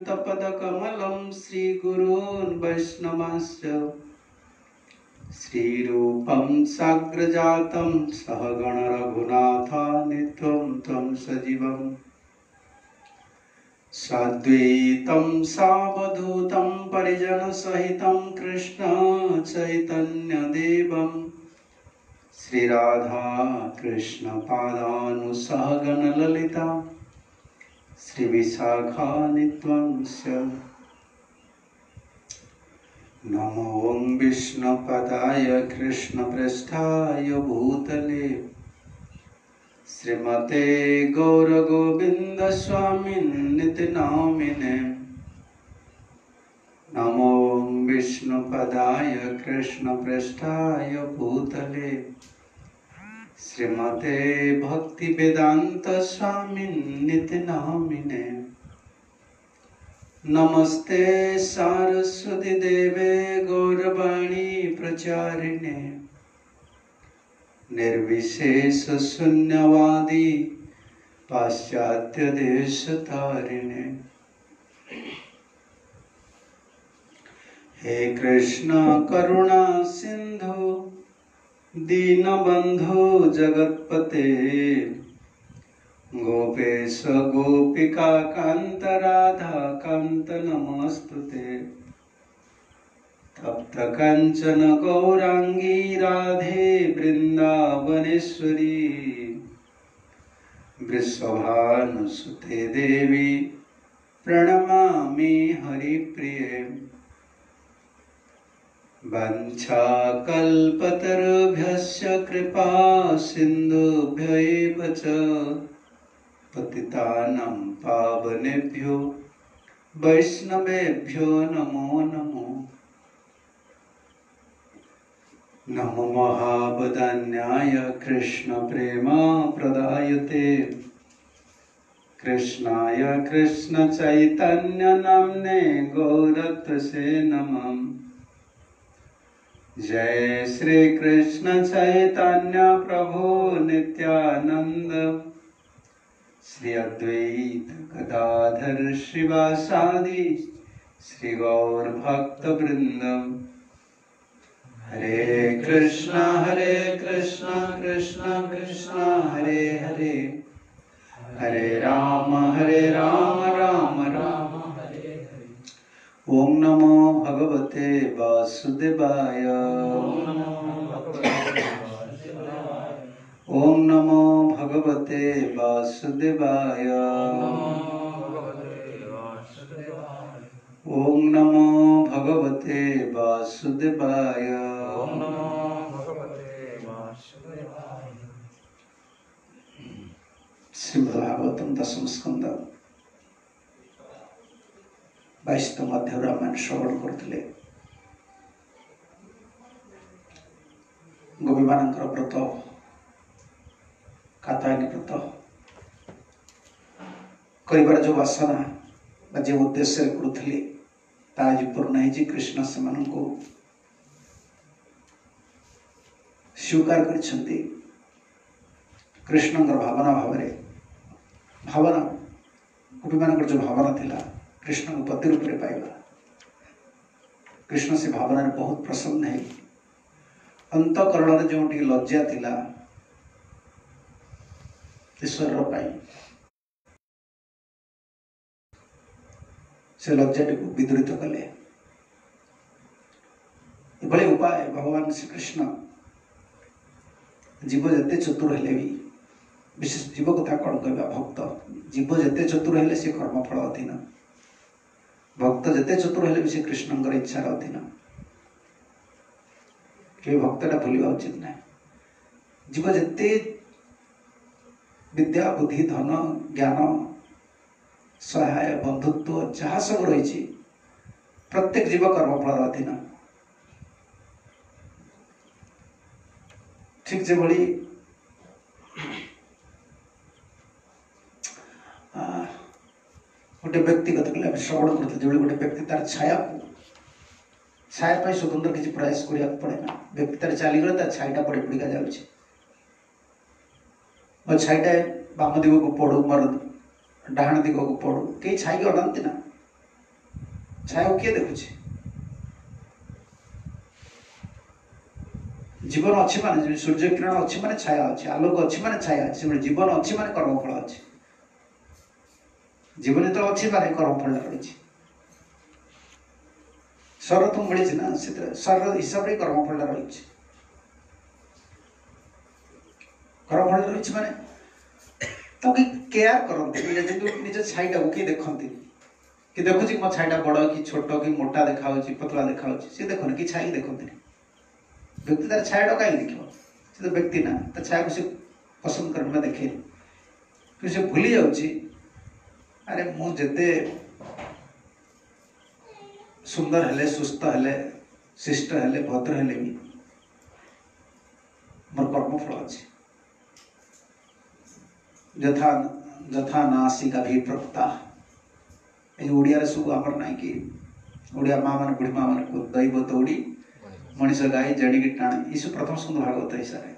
तपदकमलं श्रीगुरून् वैष्णवांश्च श्रीरूपं साग्रजातं सहगण रघुनाथान्वितं तं सजीवम् साद्वैतं सावधूतं परिजनसहितं कृष्ण चैतन्यदेवं श्रीराधा कृष्ण पादानुसहगण ललिता श्रीविशाखान्वितंस्य नमो विष्णुपदाय कृष्णप्रेष्ठाय भूतले श्रीमते गौरगोविंद स्वामिन्निति नामिने नमो विष्णुपदाय कृष्णप्रेष्ठाय भूतले श्रीमते भक्तिवेदांत स्वामिन्निति नामिने नमस्ते सारस्वती देवे गौरवाणी प्रचारिणे निर्विशेष शून्यवादी पाश्चात्य देश तारिणे हे कृष्ण करुणा सिंधु दीनबंधु जगतपते गोपेश गोपिका कांत राधा कांत नमस्तुते तप्त कंचन गौरांगी राधे वृंदावनेश्वरी वृषभानुसुते देवी प्रणमामि हरिप्रिये वंशाकल्पतरुभ्यश्च कृपा सिन्धुभ्य एव च पतितानां पावनेभ्यो वैष्णवेभ्यो नमो नमो नमो महावदान्याय कृष्ण प्रेमा प्रदायते कृष्णाय कृष्ण चैतन्य नाम्ने गौरत्से नमः जय श्री कृष्ण चैतन्य प्रभु नित्यानंद श्री अद्वैत गदाधर श्रीवासादि श्री गौर भक्त वृंद हरे कृष्ण कृष्ण कृष्ण हरे हरे हरे राम राम राम हरे हरे। ओम नमो भगवते वासुदेवाय ओम नमो भगवते वासुदेवाय ओम नमो भगवते वासुदेवाय श्रीमद्भागवतम दशम स्कंद 22तम अध्याय रामायण श्रवण करथिले। गोपी मानकर व्रत कात्यायनी व्रत करिबार जो वासना जो उद्देश्य करुथिले ता आज पूर्ण है। कृष्ण से स्वीकार करछन्ति। कृष्ण भावना भावना गोपी मानकर जो भावना थिला कृष्ण को पति रूप में पाइबा। कृष्ण से भावना बहुत प्रसन्न है। अंतकरण जो लज्जा थिला ईश्वर से लज्जा को विदुरित कले। ये उपाय भगवान श्री कृष्ण जीव जते चतुर हेले भी विशेष जीव कथा कौन कहवा भक्त जीव जते चतुर हेले से कर्मफल अधीन भक्त जते चतुर हेले भी से कृष्ण इच्छार अधीन के भक्तटा भूलवा उचित ना। जीव जते विद्या बुद्धि धन ज्ञान सहाय बंधुत्व जहाँ सब रही प्रत्येक जीव कर्मफल अधीन। ठीक से भली गोटे व्यक्तिगत श्रवण करते जो गोटे व्यक्ति तार छाया स्वतंत्र किसी प्रयास करा पड़े ना। व्यक्ति तार चलीगले तार छाईटा पड़ी पड़िका जाऊँगी मो छाईटा बाम दिग को पड़ू मोर डाण दिग को पड़ू कई छाई अनाती ना छाया किए देखुଛି जीवन अच्छी माने सूर्य किरण अच्छी माने छाया अच्छी आलोक अच्छी माने छाया अच्छी जीवन अच्छी माने कर्मफल अच्छी जीवन तो अच्छी माने कर्मफल रही स्वर तो मिली ना स्वर हिसाब से कर्मफल रही कर्मफल रही माने तो केयर करते निज छाईटा को किए देखते कि देखुची मो छाईटा बड़ कि छोट कि मोटा देखा पतला देखा सी देखने कि छाई देखते व्यक्ति तार छाया कहीं देख से तो व्यक्ति ना तो छाया को पसंद कर देखे कि से भूली जाऊँगी अरे मुझे सुंदर हेले सुस्थ हेले शिष्ट हेले भद्र हेले भी मोर कर्मफल अच्छी यथा यथा नासिका भी प्रक्ता ओडिया सब आमर ना कि ओडिया माँ मैंने बुढ़ी माँ मैंने दैव दौड़ी मनीष गाई जड़िकी टाणे ये सब प्रथम स्कंद भागवत हिसाब से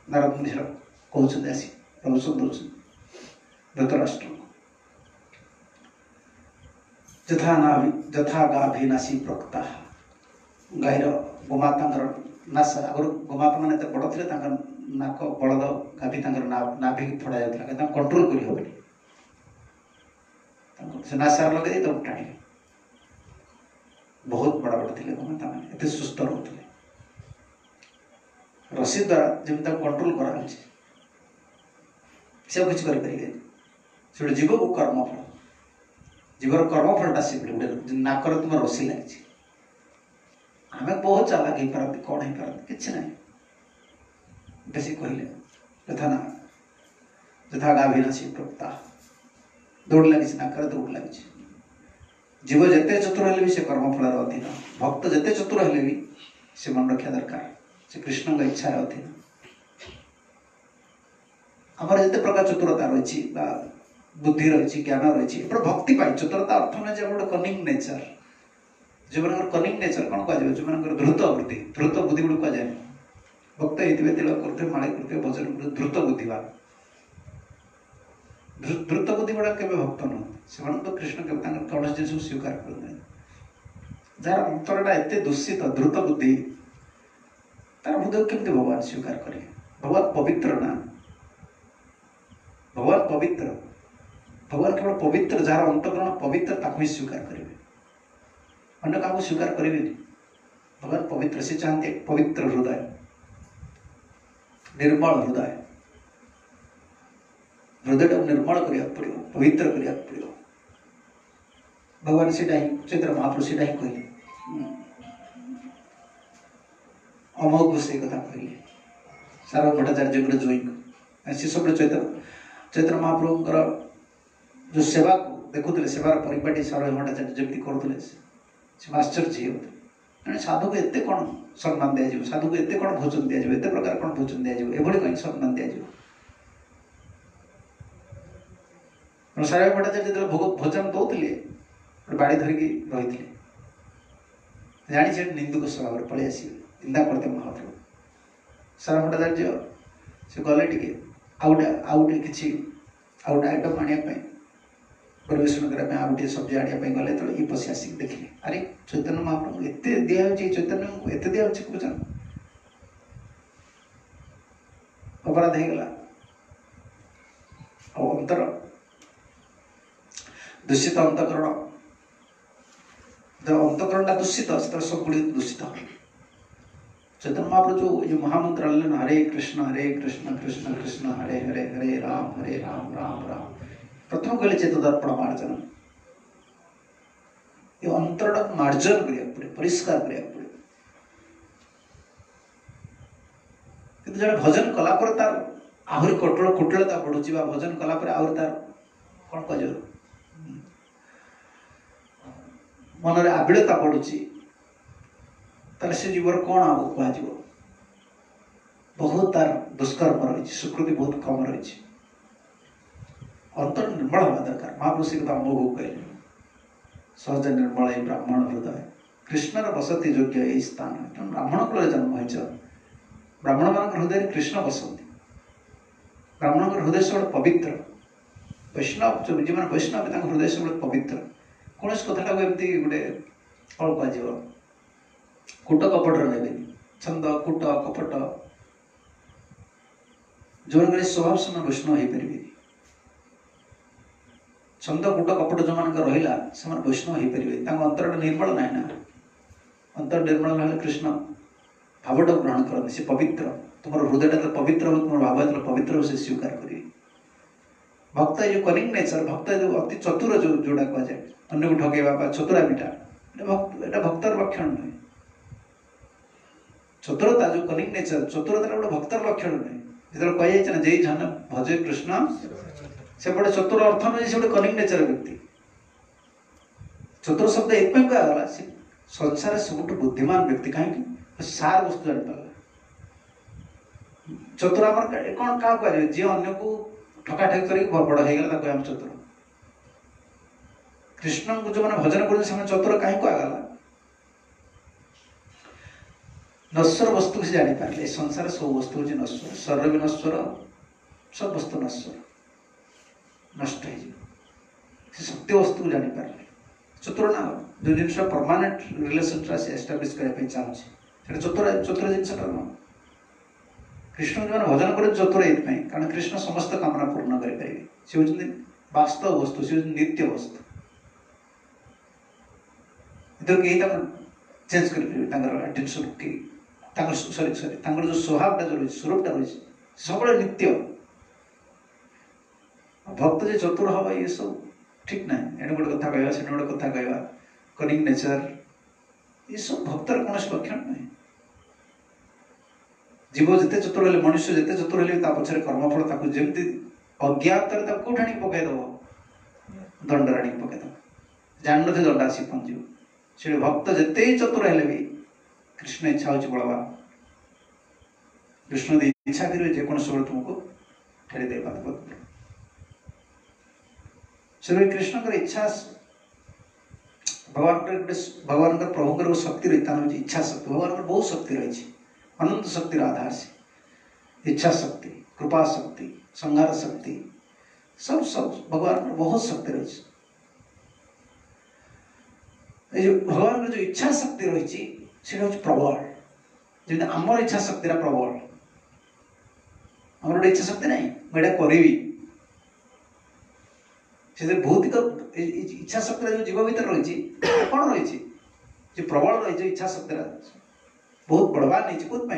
नारद मुनि कहते आसी प्रवचन दौरान धृतराष्ट्र यथा गाभीनाशी प्रक्ता गाईर गोमाता नाश आगर गोमाता मैंने बड़ थे नाक बलद गाभी नाभि फड़ा जाता कंट्रोल कर से नासार लगे तो टाणी बहुत बड़ा बड़ा थे गोमाता मैंने एत सुस्थ रोते रसी द्वारा जमी कंट्रोल करा सब किसी करें जीव को कर्मफल जीवर कर्मफलटा से गोटे नाकर तुम रसी लगी आम बहुत चालाक हो पारती कौन हो पारती कि ना बेसी कहले यथा ना यथा गाभीनाशी प्रक्ता दौड़ लगी नाकर दौड़ लगी जीव जिते चतुर हेले भी से कर्मफल अधीन भक्त जिते चतुर हेले भी से मन रखा दरकार से कृष्ण इच्छा अधीन आमर जिते प्रकार चतुरता रही बुद्धि रही ज्ञान रही भक्ति पाई चतुरता अर्थ ना गोटे कनिंग नेचर जो मन कनिंग नेचर कौन कह जो मन द्रुत वृत्ति द्रुत बुद्धि गुड़ कह जाए भक्त होते तिलक करते माड़े करते भजन करते द्रुत बुद्धिवान द्रुत बुद्धि गुड़ा के भक्त नुह से तो कृष्ण के कौन जिन स्वीकार करते जार अंतरटा एत दूषित द्रुत बुद्धि तार हृदय केमती भगवान स्वीकार करेंगे भगवान पवित्र ना भगवान पवित्र भगवान केवल पवित्र जार अंतकरण पवित्र ताको ही स्वीकार करेंगे अन्य क्या स्वीकार करेंगे भगवान पवित्र से चाहते पवित्र हृदय निर्मल हृदय हृदय निर्मल करने पड़ो पवित्र करने पड़ो भगवान से चैत्र महाप्रभु से कहले अमोघ से कथा कहले सारा भट्टाचार्य जोई से सब चैत्र महाप्रभुंर जो सेवा को देखुले सेवार परिपाटी सारा भट्टाचार्य जमी करुले से आश्चर्य होते साधु को एत कौन सम्मान दिज्व साधु को एत कौन भोजन दिज्व एत प्रकार कौन भोजन दिज्व एभली कहीं सम्मान दिज्व सारा भट्टाचार्य जो भोजन दौले बाड़ी धरिकी रही जानी निंदुक स्वभाव पलि आस निंदा करते महाप्रभु सारा भट्टाचार्य से गले टे आउटे कि आउटे आइटम आने परिवेशन करने आउ गोटे सब्जी आने गले तो ये पशि आसिक देखिले अरे चैतन्य महाप्रभु एत दिया चैतन्य को एत दिया भोजन अपराध होगला अंतर दूषित अंतकरण जो अंतकरणटा दूषित सब गुड़ी दूषित चैतन्य महाप्रभु जो महामंत्र हरे कृष्ण कृष्ण कृष्ण हरे हरे हरे राम राम राम प्रथम कहले चेत दर्पण मार्जन ये अंतरटा मार्जन करिया पड़े परिष्कार करिया पड़े किंतु जड़े भजन कला पर तार आहरी कुटिलता बढ़ुची भजन कला पर आहरी तार कौन कह मन में आबिड़ता बढ़ुची तार से जीवर कौन आगे कह बहुत तार दुष्कर्म रही स्वीकृति बहुत कम रही अंतर निर्मल हवा दरकार महाप्रभु से कथा अमोघ कहले सहज निर्मल ब्राह्मण हृदय कृष्णर बसती योग्य यही स्थान ब्राह्मण कुल जन्म हो ब्राह्मण मान हृदय कृष्ण बसती ब्राह्मण हृदय सब पवित्र वैष्णव जो वैष्णव हृदय सब पवित्र कौन कथा को एमती गोटे कौन कह कूट कपट ने छंद कूट कपट जो स्वभाव से वैष्णव हो पारे छंद कूट कपट जो मान रहा से वैष्णव हो पारे अंतर निर्मल ना ना अंतर निर्मल ना कृष्ण भावटा ग्रहण करते से पवित्र तुम हृदय तो पवित्र हो तुम भाव जो पवित्र हो से स्वीकार करेंगे भक्त जो कनिंग नेचर भक्त जो अति चतुर जो जोड़ा कह जाए अन्य को ठगेवा चतुरामीटा एटा भक्तर लक्षण नुहे चतुरता जो कनिंग नेचर चतुरता गोटे भक्तर लक्षण नुहे जो कह जाए जय जन भजे कृष्ण से गोटे चतुर अर्थ नुहे से गोटे कनिंग नेचर व्यक्ति चतुर शब्द एक कहला संसार सब बुद्धिमान व्यक्ति कहीं सार वस्तु जान पाला चतुर आम कौन क्या कह जी अन्न को ठकाठक कर बड़ होगा हम चतुर कृष्ण को जो मैंने भजन कर चतुर कहीं कहगला नश्वर वस्तु से जानी पारे संसार सब वस्तु हूँ नश्वर शरीर भी नश्वर सब वस्तु नश्वर नष्ट हो सत्य वस्तु को जानी पारे चतुर ना जो जिन परमानेंट रिलेशन से एस्टाब्लिश करने चाहूँगी चतुर चतुर जिनसा न कृष्ण जो भजन कर चतुर ये कारण कृष्ण समस्त कामना पूर्ण करेंगे सी हूँ वास्तव वस्तु सी हूँ नित्य वस्तु इधर कहीं चेंज कर एटीट्यूड कि सॉरी जो स्वभावटा जो रही स्वरूपटा रही सब नित्य भक्त जो चतुर हम ये सब ठीक ना एने गोटे कथा कहवा से गोटे कथा कहवा कनिंग नेचर ये सब भक्तर कौन लक्षण नहीं जीव जिते चतुर हेल्ले मनुष्य जिते चतुर हेल्ले पछरे कर्मफल जमी अज्ञात कौट आनी पकईदब दंड आनी पकईदब जान थे दंड आसी पहुंचो से भक्त जिते चतुर हेल्ले भी कृष्ण इच्छा हूँ बलवान कृष्ण इच्छा करेंगे जेको सब तुमको ठेली दे पाद से कृष्ण इच्छा भगवान प्रभु शक्ति रही इच्छा शक्ति भगवान बहुत शक्ति रही अनंत शक्ति आधार से इच्छा शक्ति कृपा शक्ति संहार शक्ति सब सब भगवान बहुत शक्ति रही भगवान जो इच्छा शक्ति रही प्रबल जमी आमर इच्छा शक्ति प्रबल आम गोटे इच्छा शक्ति ना मुझे करी से भौतिक इच्छा शक्ति जो जीव भर रही कौन रही प्रबल रही इच्छा शक्ति बहुत बड़वान नहीं कौन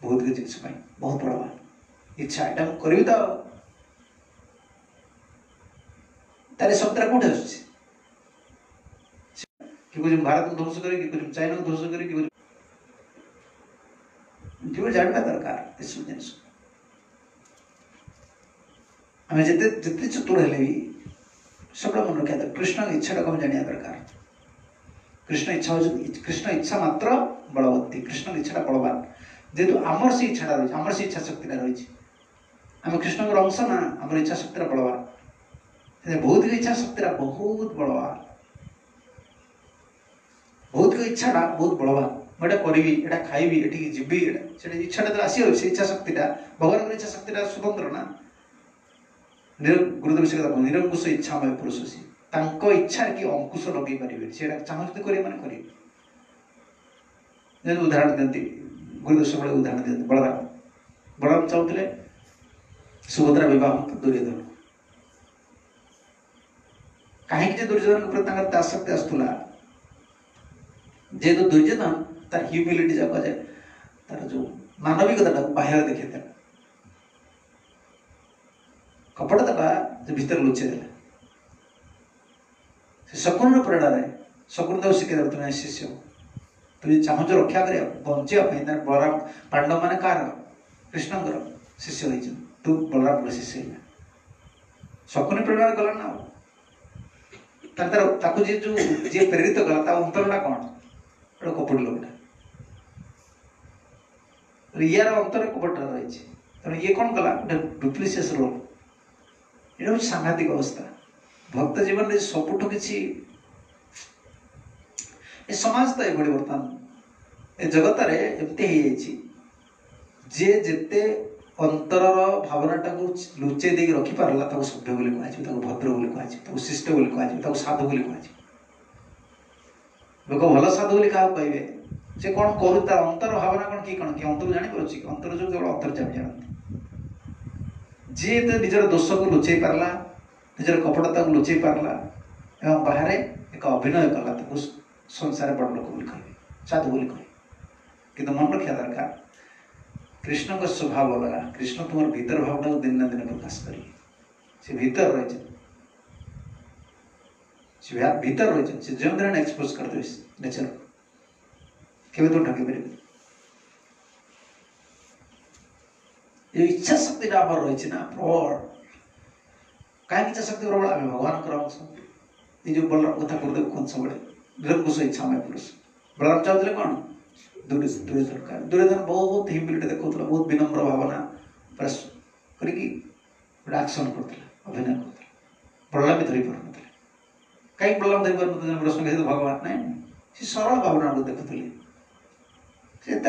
भौतिक जिनस बहुत बड़वान इच्छा यहाँ करी तो तार शक्ति कौटे आस भारत को ध्वंस कर चाइना को ध्वंस कर जीवन जानवा दरकार ये सब जिन आम जिते चतुर हेल्ले भी सब मन रखा दरकार कृष्ण इच्छा को जाना दरकार कृष्ण इच्छा कृष्ण इच्छा मात्र बलवती कृष्ण इच्छा बलवान जेहेतु आमर से इच्छा रही आमर से इच्छा शक्ति रही आम कृष्ण अंश ना आम इच्छा शक्ति बलवान भौतिक इच्छा शक्ति बहुत बलवान भौतिक इच्छा बहुत बलवान मुझे करी एटा खाइबी एटी जीवी इच्छा तो आस इच्छा शक्ति भगवान इच्छा शक्ति स्वतंत्र ना गुरुदेव से कथा निरंकुश इच्छामय पुरुष सी इच्छा कि अंकुश लगे पारे चाहते करेंगे उदाहरण दिखती गुरुदेव सब उदाहरण दिखते बलराम बलराम चाहते सुभद्रा बह दुर्योधन कहीं दुर्योधन आसक्ति आसूला जेहेतु दुर्योधन तार ह्यूमिलिटी जा कह जाए तार जो मानविकता बाहर देखे कपटता जो भीतर लुचे देला शकुन प्रेरणा शकुन शिखे तुम्हें शिष्य तुम चाहूच रक्षा कर बचापी बलराम पांडव मान कार कृष्ण शिष्य हो तू बलराम शिष्य शकुन प्रेरणा गला ना जी प्रेरित कला अंतरटा कौन गोटे कपट लोकटा यार अंतर कपट रही तेणु ये कौन कला गोटे डुप्लिसियस रोल ये हूँ सांघातिक अवस्था भक्त जीवन में सबुठ कि समाज तो ये बर्तमान ए जगत एमती जे जेते अंतर भावनाटा को लुचे दे रखिपारा सभ्य बोली कह भद्र बोली कह शिष्ट बोली कह साधु बोली कह लोक भल साधु बोली क्या कहे से कौन करू तार अंतर भावना कौन कि कौन कि अंतर जापर कि अंतर जो केवल अंतर्जामी जानते जी तो निजर दोष को लुचई पार्ला निजर कपटता को लुचई पार्ला एवं बाहर एक अभिनय कला संसार बड़ लोक बोली कहे साधु बोली कहे कि मन रखा दरकार कृष्ण का स्वभाव अलगा कृष्ण तुम भीतर भावना को दिन ना दिन प्रकाश करें से भीतर रही भीतर रही से जो दिन एक्सपोज करते नेचर केवे तो ढके पारे ये इच्छा शक्ति आमर रही ना प्रबल कहीं इच्छा शक्ति प्रबल आम भगवान अंश ये जो बलराम कथा गुरुदेव कौन सब निरंकुश इच्छामय पुरुष बलराम चाहते कौन दुर्योधन बहुत हिम्बिलिटी देखा बहुत विनम्र भावना करके एक्शन करता अभिनय करता बलराम भी धरी पार ना कहीं बलराम धरी पार ना प्रश्न कहते भगवान ना सी सरल भावना को देखुले से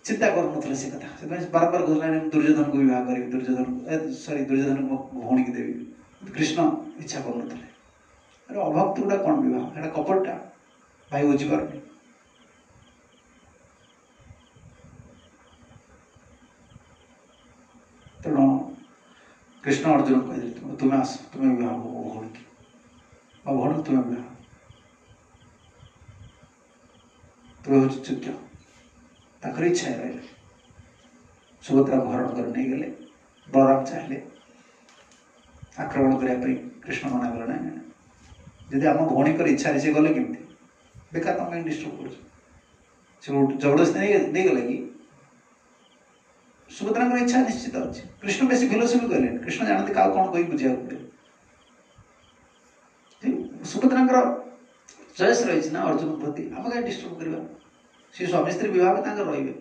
चिंता कर से कथा से बार बार कहला दुर्योधन को विवाह करी दुर्योधन को भौणी की देवी कृष्ण इच्छा कर अरे अभक्त गुड़ा कौन विवाह एटा कपटा भाई बुझीपार तेणु कृष्ण अर्जुन कह तुम्हें आस तुम्हें विवाह हो भौणी की भौणी तुम्हें विवाह तुम्हें हूँ योग्य ताकर इच्छा रही सुभद्रा को हरण कर नहीं गले बलराम चाहिए आक्रमण करने कृष्ण मना कले ना जदि आम भौणी इच्छा से गले केमती बेकार तुम डिस्टर्ब कर जबरदस्ती नहीं गले कि सुभद्रा इच्छा निश्चित अच्छे कृष्ण बेस फिलोसफी कहले कृष्ण जानते क्या कौन कही बुझा पड़े सुभद्रा चॉइस रही ना अर्जुन प्रति आम क्या डिस्टर्ब करवा सी स्वामी स्त्री विवाह रे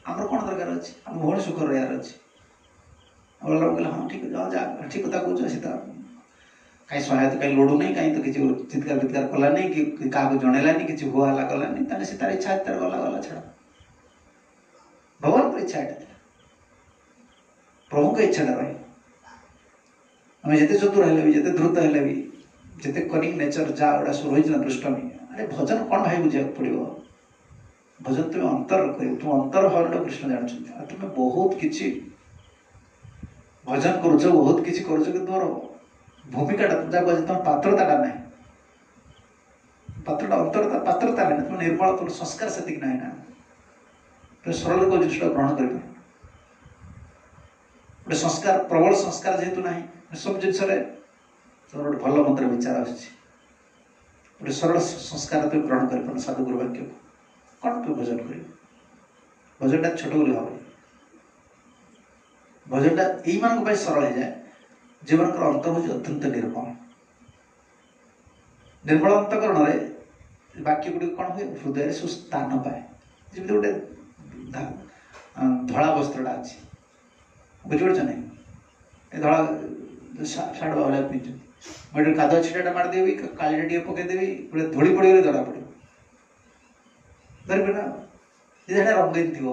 आमर कौन दरकार अच्छे आम भौणी सुख रहार अच्छे बलराम कहले हाँ ठीक है जा ठीक कथा कह सीता कहीं सहायता कहीं लोड़ू नहीं कहीं तो किसी चित्कार वित्कार कला नहीं कि क्या जनइलानी कि हुआ हला कलानी ताले से तार इच्छा तार गला गला छड़ा भगवान इच्छा एटा प्रभु का इच्छा रही आम जिते चतुर हेले भी जिते द्रुत हेले भी जिते कनिंग नेचर जा गुड़ा सब रही ना दुष्टमी अरे भजन कौन भाई बुझा पड़ो भजन तुम्हें अंतर कर तुम अंतर भावना कृष्ण जानते तुम्हें बहुत किसी भजन करुच बहुत किसी करुच कि तुम भूमिका तुम पात्रता ना पात्रता अंतरता पात्रता ना तुम निर्मल तुम संस्कार से ना तुम सरल को जिन ग्रहण कर गोटे संस्कार प्रबल संस्कार जेहेतु ना सब जिनस गोटे भल मंत्र विचार आटे सरल संस्कार तुम ग्रहण कर साधु गुरु वाक्य कौन तुम भजन कर भजनटा छोट बोली भाव भजनटा यही सरल हो जाए जो मान अंतर हूँ अत्यंत निर्मल निर्मल अंतकरण में वाक्य गुड़ कौन हुए हृदय सुस्थान पाए जमी गोटे धला वस्त्रटा अच्छी बुझीपार नहीं धला साढ़ भाव पिंधु मुझे कादुआ छिटा मारदेवी कालीटा टे पकईदेवी गोटे धूली पड़े धरा पड़े धरपे ना जी रंगीन थी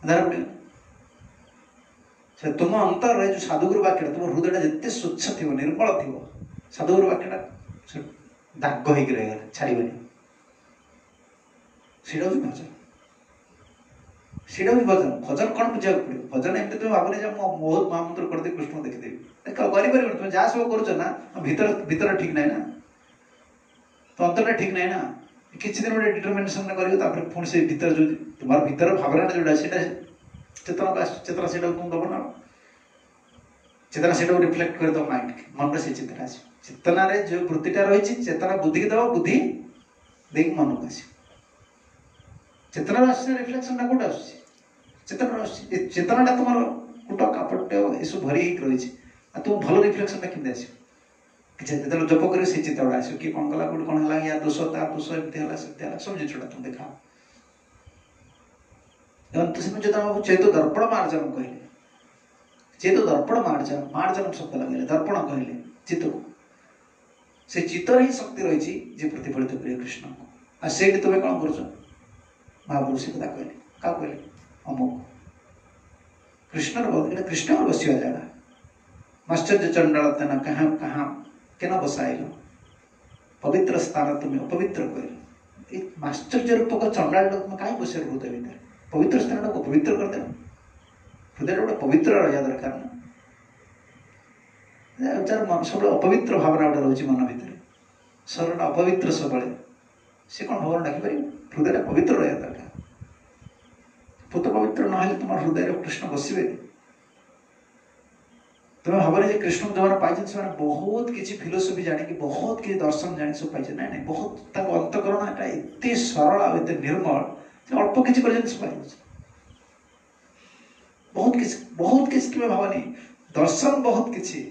धरा पड़े से तुम अंतर रहे जो साधुगुरु वाक्य तुम हृदय जिते स्वच्छ थी निर्मल थी साधुगुरु वाक्य दाग हो छाड़े से भजन सीटा भी भजन भजन कौन बुझा पड़े भजन एमती तुम भावने बहुत महामंत्र करदे कृष्ण देखीदेवी कर तुम जहाँ सब कर भीतर भीतर ठीक ना तो अंतरटा ठीक ना किसी दिन गोटे डिटरमिनेसन कर पुणी से भीतर जो तुम भीतर भावना जोड़ा चेतना चेतना से तुम दब ना चेतना से रिफ्लेक्ट कर दो माइंड मन से चेतना आस चेतना जो वृत्तिटा रही चेतना बुद्धि की दब बुद्धि देख मन को आस चेतना रिफ्लेक्शन कौट आस चेतना चेतनाटा तुम कूट कापट ये सब भरी रही तुम भल रिफ्लेक्शन केमी आस जो जप कर चिंता गुड़ा आस कि कौन कला कौट कौन है या दोष तार दोष एमती है सब जिनसा तुम देखा जो चेत दर्पण मार्जन कहले चेत दर्पण मार्जन मार्जन शब्द लगे दर्पण कहले चित्त को से चित्तर ही शक्ति रही प्रतिफलित करे कृष्ण को आ से तुम कौन कर महापुरुष कथा कहले क्या कहले अमुक कृष्ण कृष्ण बसिया जगह आश्चर्य चंडाल कहाँ कहाँ केन बसाइल पवित्र स्थान तुम्हें अपवित्र कर आश्चर्य रूपक चंडाल तुम कहीं बस हृदय भितर पवित्र स्थान को अपवित्र करदे हृदय गोटे पवित्र रहा दरकार ना जार मन सब अपवित्र भावना गोटे रोचे मन भितर शरीर अपवित्र सब सी कौन भगवान डाकिपर हृदय पवित्र रहा दरकार पुत पवित्र ना तुम हृदय कृष्ण बसवे तुम्हें भाव कृष्ण जो पाई से बहुत किसी फिलोसफी जाणी बहुत किसी दर्शन जानी सब पाई ना नहीं बहुत अंतकरण एत सरल आते निर्मल अल्प किसी पाई बहुत किसी कि भावनी दर्शन बहुत किसी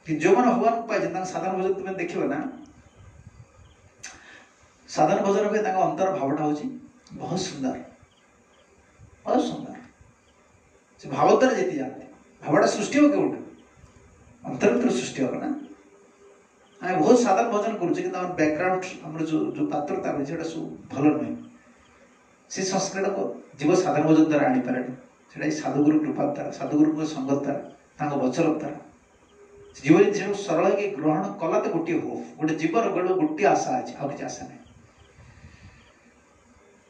जो मैंने भगवान पाई साधारण भोजन तुम्हें देख ना साधारण भोजन पे अंतर भावटा हूँ बहुत सुंदर से भाव द्वारा जीति जाते भावटा सृष्टि हो क्यों अंतर भर सृष्टि हो ना आम बहुत साधारण भोजन करुचे बैकग्राउंड आम जो पात्रता रही है सब भल नुहे से संस्कृत को जीव साधारण भोजन द्वारा आनीपारे से साधुगुरु कृपा द्वारा साधुगुरु संगत द्वारा वचन द्वारा जीव जिन सरल कि ग्रहण कला तो गोटे हो गोटे जीवन गोटे आशा अच्छे आ कि आशा नहीं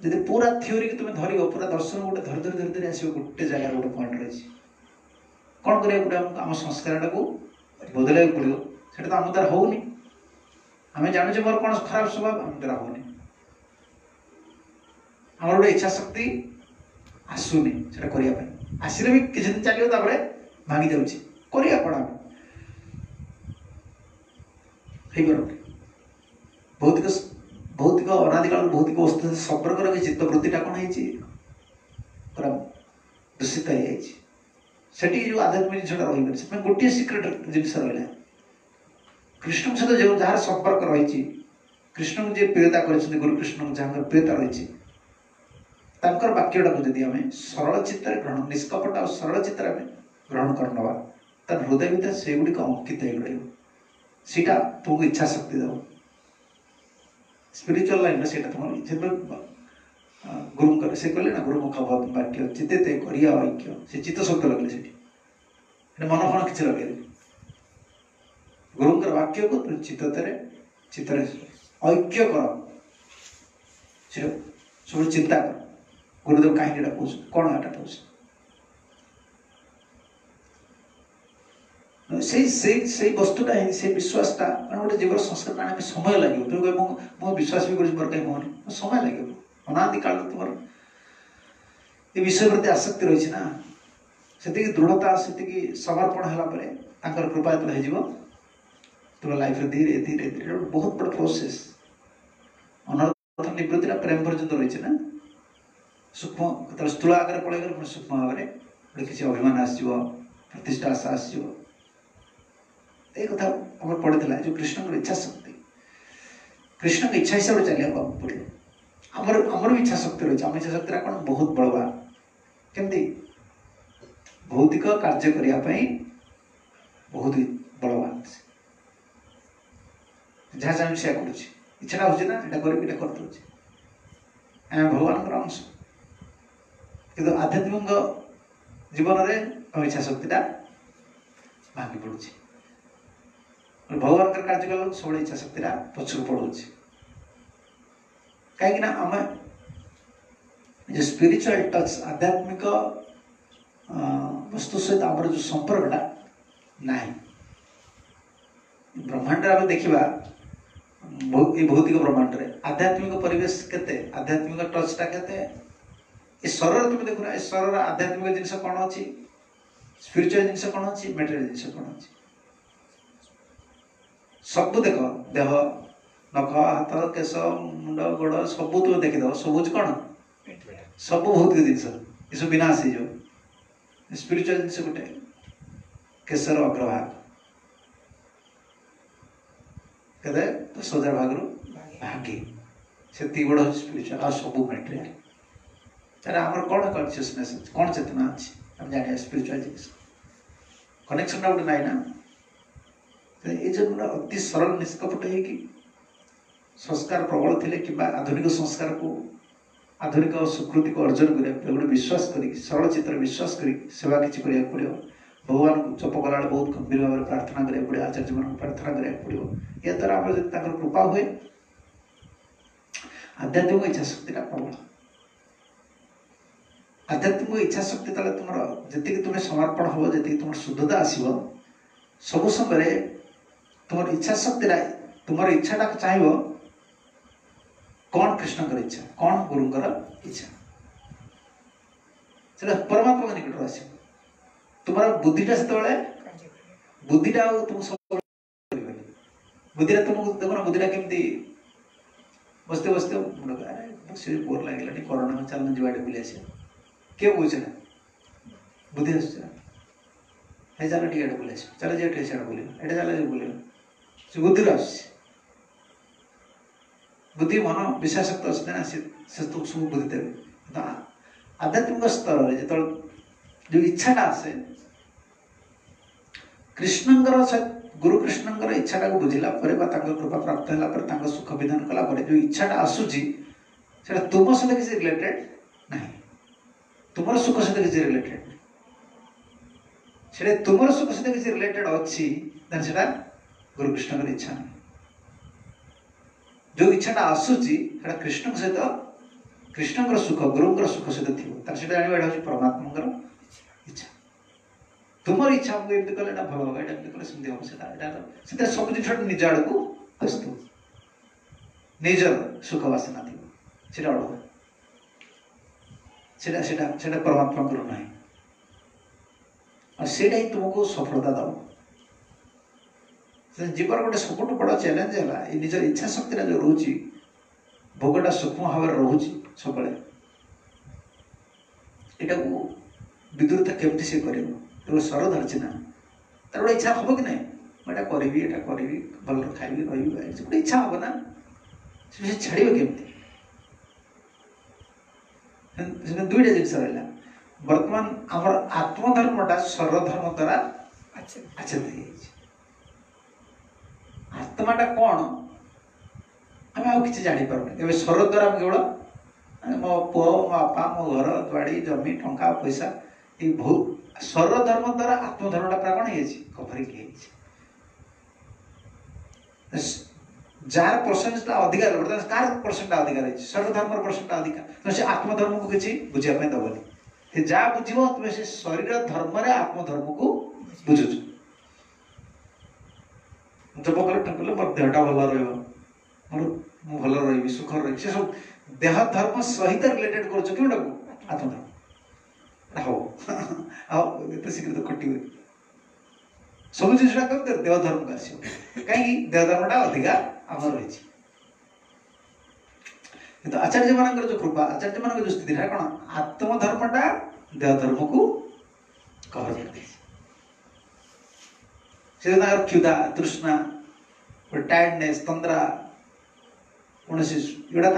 जब पूरा थ्योरी की तुम धर पूरा दर्शन गोटे धरी धरी धरी धरी आस गोटे जगार गोटे पॉइंट रही कौन कर गोटे आम संस्कार को बदल पड़ो से आम द्वारा होनी आम जानूचे मोर कौन खराब स्वभाव आम द्वारा होनी आम गोटे इच्छा शक्ति आसुनी से करने आसिले भी किसी दिन चलो भांगी जाऊँगी करा कौन आम भौतिक भौतिक अनादिकाल भौतिक वस्तु संपर्क रखी चित्तवृत्तिटा कौन है दूषित हो जो आध्यात्मिक जिनसा रही गोटे सिक्रेट जिन रहा कृष्ण सहित जो जार संपर्क रही कृष्ण को जी प्रियता कर गुरु कृष्ण जहाँ प्रियता रही वाक्यटा को जब आम सरल चित्त ग्रहण निष्कपट और सरल चित्त आम ग्रहण करनवा तर हृदय भितर से गुड़िक अंकित हो सीटा तुमको इच्छा शक्ति दब स्पिरिचुअल लाइन से तुम गुरु से कहले ना गुरुमुख वाक्य चित्ते करिया ऐक्य से चित्त शब्द लगे से मन फण किसी लगे गुरुंकर वाक्य को चित्त ऐक्य कर सब चिंता कर गुरुदेव कहीं कौन कौन एटा कौन से वस्तुटा से विश्वासटा गोटे जीवन संस्कार आने समय लगे तुम कह मो विश्वास भी कर कहीं कहूनी समय लगे अनादि काल तुम ये विषय प्रति आसक्ति रही ना से दृढ़ता से समर्पण है कृपा जो तुम लाइफ धीरे धीरे धीरे बहुत बड़ा प्रोसेस अनर्थ निवृत्ति प्रेम पर्यंत रही ना सूक्ष्म स्थूल आगे पलैगले सूक्ष्म भाव में किसी अभिमान आसो प्रतिष्ठा आशा आसो एक कथा आम पढ़ी जो कृष्ण इच्छा शक्ति कृष्ण की इच्छा हिसाब से चलिए पड़ो आमर भी इच्छा शक्ति रही आम इच्छा शक्ति कौन बहुत बलवान केमती भौतिक कार्य करने बहुत बलवान जहाँ चाहे से इच्छा हो ना यहाँ कर भगवान अंश कि आध्यात्मिक जीवन में इच्छा शक्तिटा भांगी पड़ुଛି भगवान कार्य कला सब इच्छा शक्तिटा पछक पड़ो कहीं आम जो स्पिरिचुअल टच आध्यात्मिक वस्तु सहित आम जो संपर्कटा ना ब्रह्मांड आम देखा भौतिक ब्रह्मांड आध्यात्मिक परिवेश केते आध्यात्मिक टचटा केते ये शरीर तुम देखना ये शरीर आध्यात्मिक जिनस कौन अच्छी स्पिरिचुअल जिनस कौन अच्छी मेटेरियल जिनस कौन अच्छी सब देख देह नख हाथ केश मुंड गोड़ सब तुम देखीद सब कौन सब भौतिक जिनस ये सब विनाश हो स्पिरिचुअल जिनस गोटे केशर अग्रभाग कहते 10,000 भाग भागे से बड़ स्पिरिचुअल आ सब मेटेरियल तार आम कौन कन्सीयसनेस कौन चेतना अच्छी आम जाने स्पिरिचुअल जिन कनेक्शन गोटे ना ना ये जो अति सरल निष्कपट है कि संस्कार प्रबल थे कि आधुनिक संस्कार को आधुनिक स्वीकृति को अर्जन करने गोटे विश्वास कर सरल चित्र विश्वास कर सेवा किसी पड़ो भगवान को जप कला बहुत गंभीर भाव में प्रार्थना करा पड़े, आचार्य मान प्रार्थना करा पड़ो। या द्वारा आम कृपा हुए आध्यात्मिक इच्छा शक्ति प्रबल। आध्यात्मिक इच्छा शक्ति तुम जी तुम्हें समर्पण हम, जी तुम शुद्धता आसो सब समय तुम इच्छा शक्ति तुम इच्छाटा चाहब कौन कृष्ण इच्छा कौन गुरुंर इच्छा से परमात्मा निकट आस तुम बुद्धिटा से बुद्धिटा तुम सब बुद्धिटा तुमको देख बुद्धिटा केमती बसते बसते बस बोर लगे कोरोना में चल जुआड़े बुले आस किए कहे बुद्धि आस चल टे बुले आस चल जे सियाड़े बुल एटा चल बुल से बुद्धि आस बुद्धि मन विषयाशक्त अच्छे ना से तुम सब बुद्धि देवे। आध्यात्मिक स्तर जो जो इच्छाटा आसे कृष्णंकर गुरु कृष्णंकर इच्छाटा को बुझिला कृपा प्राप्त है सुख विधान कला जो इच्छाटा आसूची से तुम सहित किसी रिलेटेड ना तुम सुख सहित किसी रिलेटेड से तुम सुख सहित किसी रिलेटेड अच्छी गुरु कृष्णंकर इच्छा नहीं। जो इच्छाटा आसूची कृष्ण सहित कृष्णंकर सुख गुरुंकर सुख सहित थी परमात्मा इच्छा तुम इच्छा हमको एमती कले भल हम ये कले सेमती हम से सब जिन निज आड़ को आसतु निजर सुख बासना थी परमात्मा ना से तुमको सफलता दब जीवन गोटे सब बड़ चैलेंज है निजर इच्छा शक्ति जो रोचे भोगटा सूक्ष्म भाव में रोचे सब यहाँ को विद्रुत केमती से कर स्वर धरची ना तार गोटे इच्छा हम कि ना मुझे करी भल खाइबी रही गोटे इच्छा हम ना छाड़ केमती दुईटा जिन रहा बर्तमान आम आत्मधर्मटा सर्वधर्म द्वारा आच्छादित हो आत्माटा कौन आम कि जापर स्वर द्वारा केवल मो पु मो बापा मो घर बाड़ी जमी टंका पैसा ये बहुत स्वर धर्म द्वारा आत्मधर्मटा पूरा कौन कभरिंग जार परसेंटा अधिकार बर्तमान कार परसेंटा अधिकार है स्वर धर्म परसेंटा अधिकार तो से आत्मधर्म को किसी बुझापी दबनी जहाँ बुझ तुम से शरीर धर्म आत्मधर्म को बुझुच जब कले मोर देहटा भल रोर भल रही सुख रही से सब देह धर्म सहित रिलेटेड कर आत्मधर्म हाँ शीघ्र तो कटे सब जिनसा देह धर्म को आस कहीं देह धर्मटा अधिका आम रही आचार्य मान जो कृपा आचार्य मान जो स्थिति है कौन आत्मधर्मटा देह धर्म को कवर कर क्षुधा तृष्णा टायर्डनेस तंद्रा कौन युवा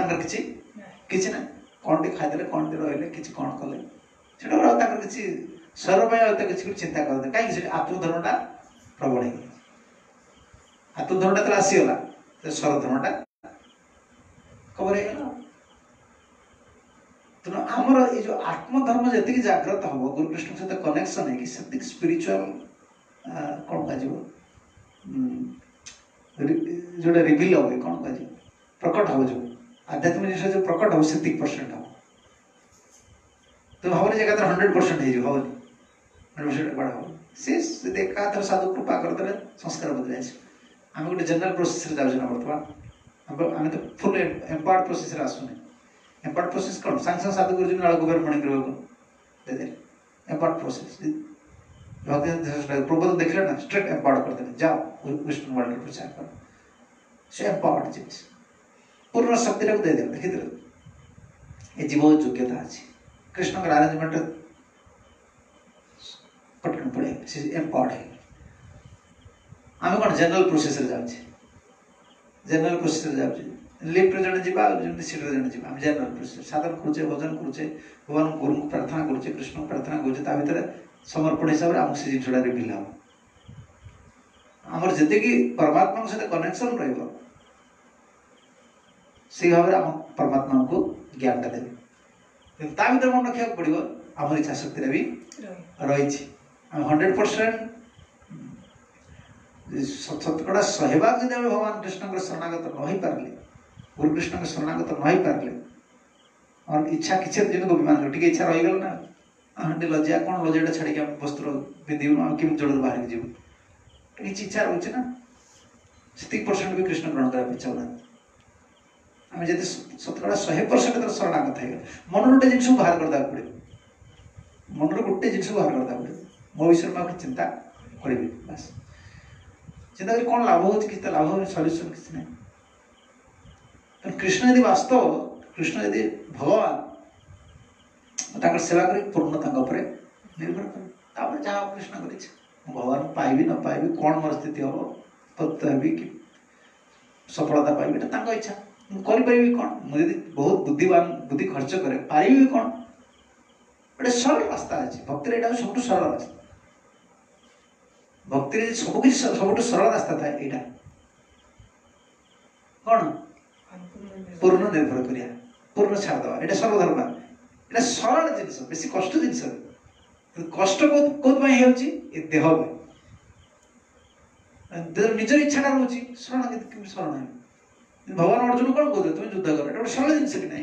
किसी ना कौन टी खाईदे कौन टी रही कि कौन कले किसी स्वर किसी चिंता करते कहीं आत्मधर्मटा प्रबल हो आत्मधर्मटा तो आसीगला स्वर धर्मटा कवर हो तेणु आमर ये जो आत्मधर्म जी जागृत हम गुरुकृष्ण सहित कनेक्शन है कि स्पिरिचुअल कौन कह जो रिविल हे कौन कह प्रकट हम जो आध्यात्मिक जिन जो प्रकट हम से परसेंट हम तो भावने जगह 100% हो 100% बड़ा हम सी देखा थर साधु कृपा करदे संस्कार बदल आम गोटे जनरल प्रोसेस जाऊँ बर्तमान आम तो फुल एम्पावर्ड प्रोसेस आसुने एम्पावर्ड प्रोसेस कौन सांगे सांगे साधु गुरुजी नाल गोबर मणि दे एम्पावर्ड प्रोसेस प्रबोधन देखले ना स्ट्रेट एम्पावर्ड कर देने जाओ विष्णु वर्ल्ड प्रचार कर से एम्पावर्ड जिनिस पूर्ण शक्ति को दे देखिए ये जीव योग्यता अच्छी कृष्ण का अरेंजमेंट पटकन पड़े एम्पावर्ड है आम कौन जनरल प्रोसेस जनरल प्रोसेस जाऊँ लिफ्ट जड़े जी सीट जड़े जी जनरल प्रोसेस साधन करुचे भजन करुचे भगवान गुरु को प्रार्थना करुचे कृष्ण को प्रार्थना करुचे भितर समर्पण हिसाब से आमको से जिनसा रिविल हम आमर जी परमात्मा सहित कनेक्शन रे भाव में आम परमात्मा को ज्ञानटा देवे ता भर मन रखा पड़ो आम इच्छा शक्ति भी रही 100% शतकड़ा 100 भाग जब भगवान कृष्ण शरणागत न पारे गुरु कृष्ण शरणागत न पारे और इच्छा किसी दिन को मान लो इच्छा रहीगल ना हाँ लज्जा कौन लज्जा छाड़ी वस्त्र पिंधुन कि जड़ बाहर जीव किसी इच्छा रोचे ना से % भी कृष्ण ग्रहण करने चाहूना आम जब शतकड़ा 100% तर शरणागत है मन गोटे जिन बाहर करदे पड़े मन गोटे जिन बाहर करदे पड़े मो विषय में चिंता करी बस चिंता कर कौन लाभ हो लाभ हो सल्यूशन किसी ना कृष्ण यदि वास्तव कृष्ण यदि भगवान सेवा कर पूर्ण निर्भर कर जहाँ कृष्ण कर भगवान पाइबी न पाइबी कौन मोर स्थिति हम पत्त हेबी कि सफलता पाइबी एटा इच्छा मुझे कौन मुझे बहुत बुद्धिवान बुद्धि खर्च करे पाइबी कौन गोटे सरल रास्ता अच्छे भक्ति यहाँ सब सरल रास्ता भक्ति सबकि सब सरल रास्ता था यहाँ कौन पूर्ण निर्भर करिया पूर्ण छाड़देवा यहाँ सर्वधर्म यहाँ सरल जिन बेस कष्ट जिन कष्ट कौन देह निजर इच्छा रोचे शरण शरण भगवान अर्जुन कौन कहते तुम युद्ध कर गोटे सरल जिन कि ना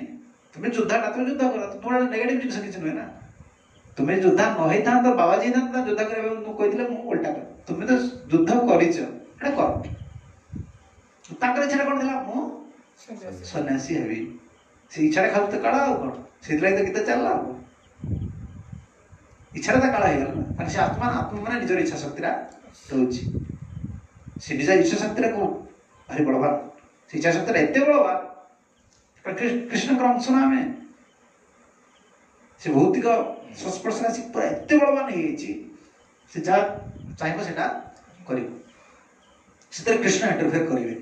तुम्हें युद्धा तुम युद्ध कर तुम्हारा नेगेटिव जिन किसी नुहे ना तुम्हें युद्धा न था तो बाबाजी ना युद्ध कर कहते उल्टा कर तुम्हें तो युद्ध कर इच्छा कौन था सन्यासी हेबी से इच्छा खाऊ तो काला कौन से गीता चलला इच्छा तो काला हो से आत्मा आत्मा मैंने निजर इच्छा शक्ति रोचे से निज इच्छा शक्ति को भारी बड़वान से इच्छा शक्ति एत बड़वान कृष्ण अंश ना आम से भौतिक संस्पर्श आसी पूरा एत बड़वान हो चाहिए से कृष्ण इंटरफेयर करेंगे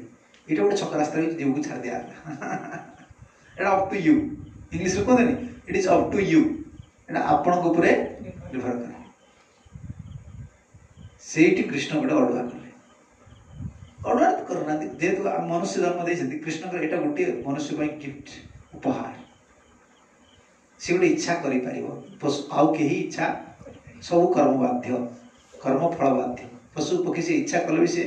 ये गोटे छक रास्ता जीव को छाड़ दिया एटा अप टू यू इंग्लिश कहते it is up to you एटा आपण को पूरे निर्भर कर सेठी कृष्ण गोटे अड़ुआ कले अड़ुआ तो करना जेहेतु मनुष्य जन्म दे कृष्ण को एटा गोटे मनुष्य गिफ्ट उपहार सी गोटे इच्छा कर आउ कहीं इच्छा सब कर्म बाध्य कर्म फल बाध्य पशु पक्षी से इच्छा कले भी से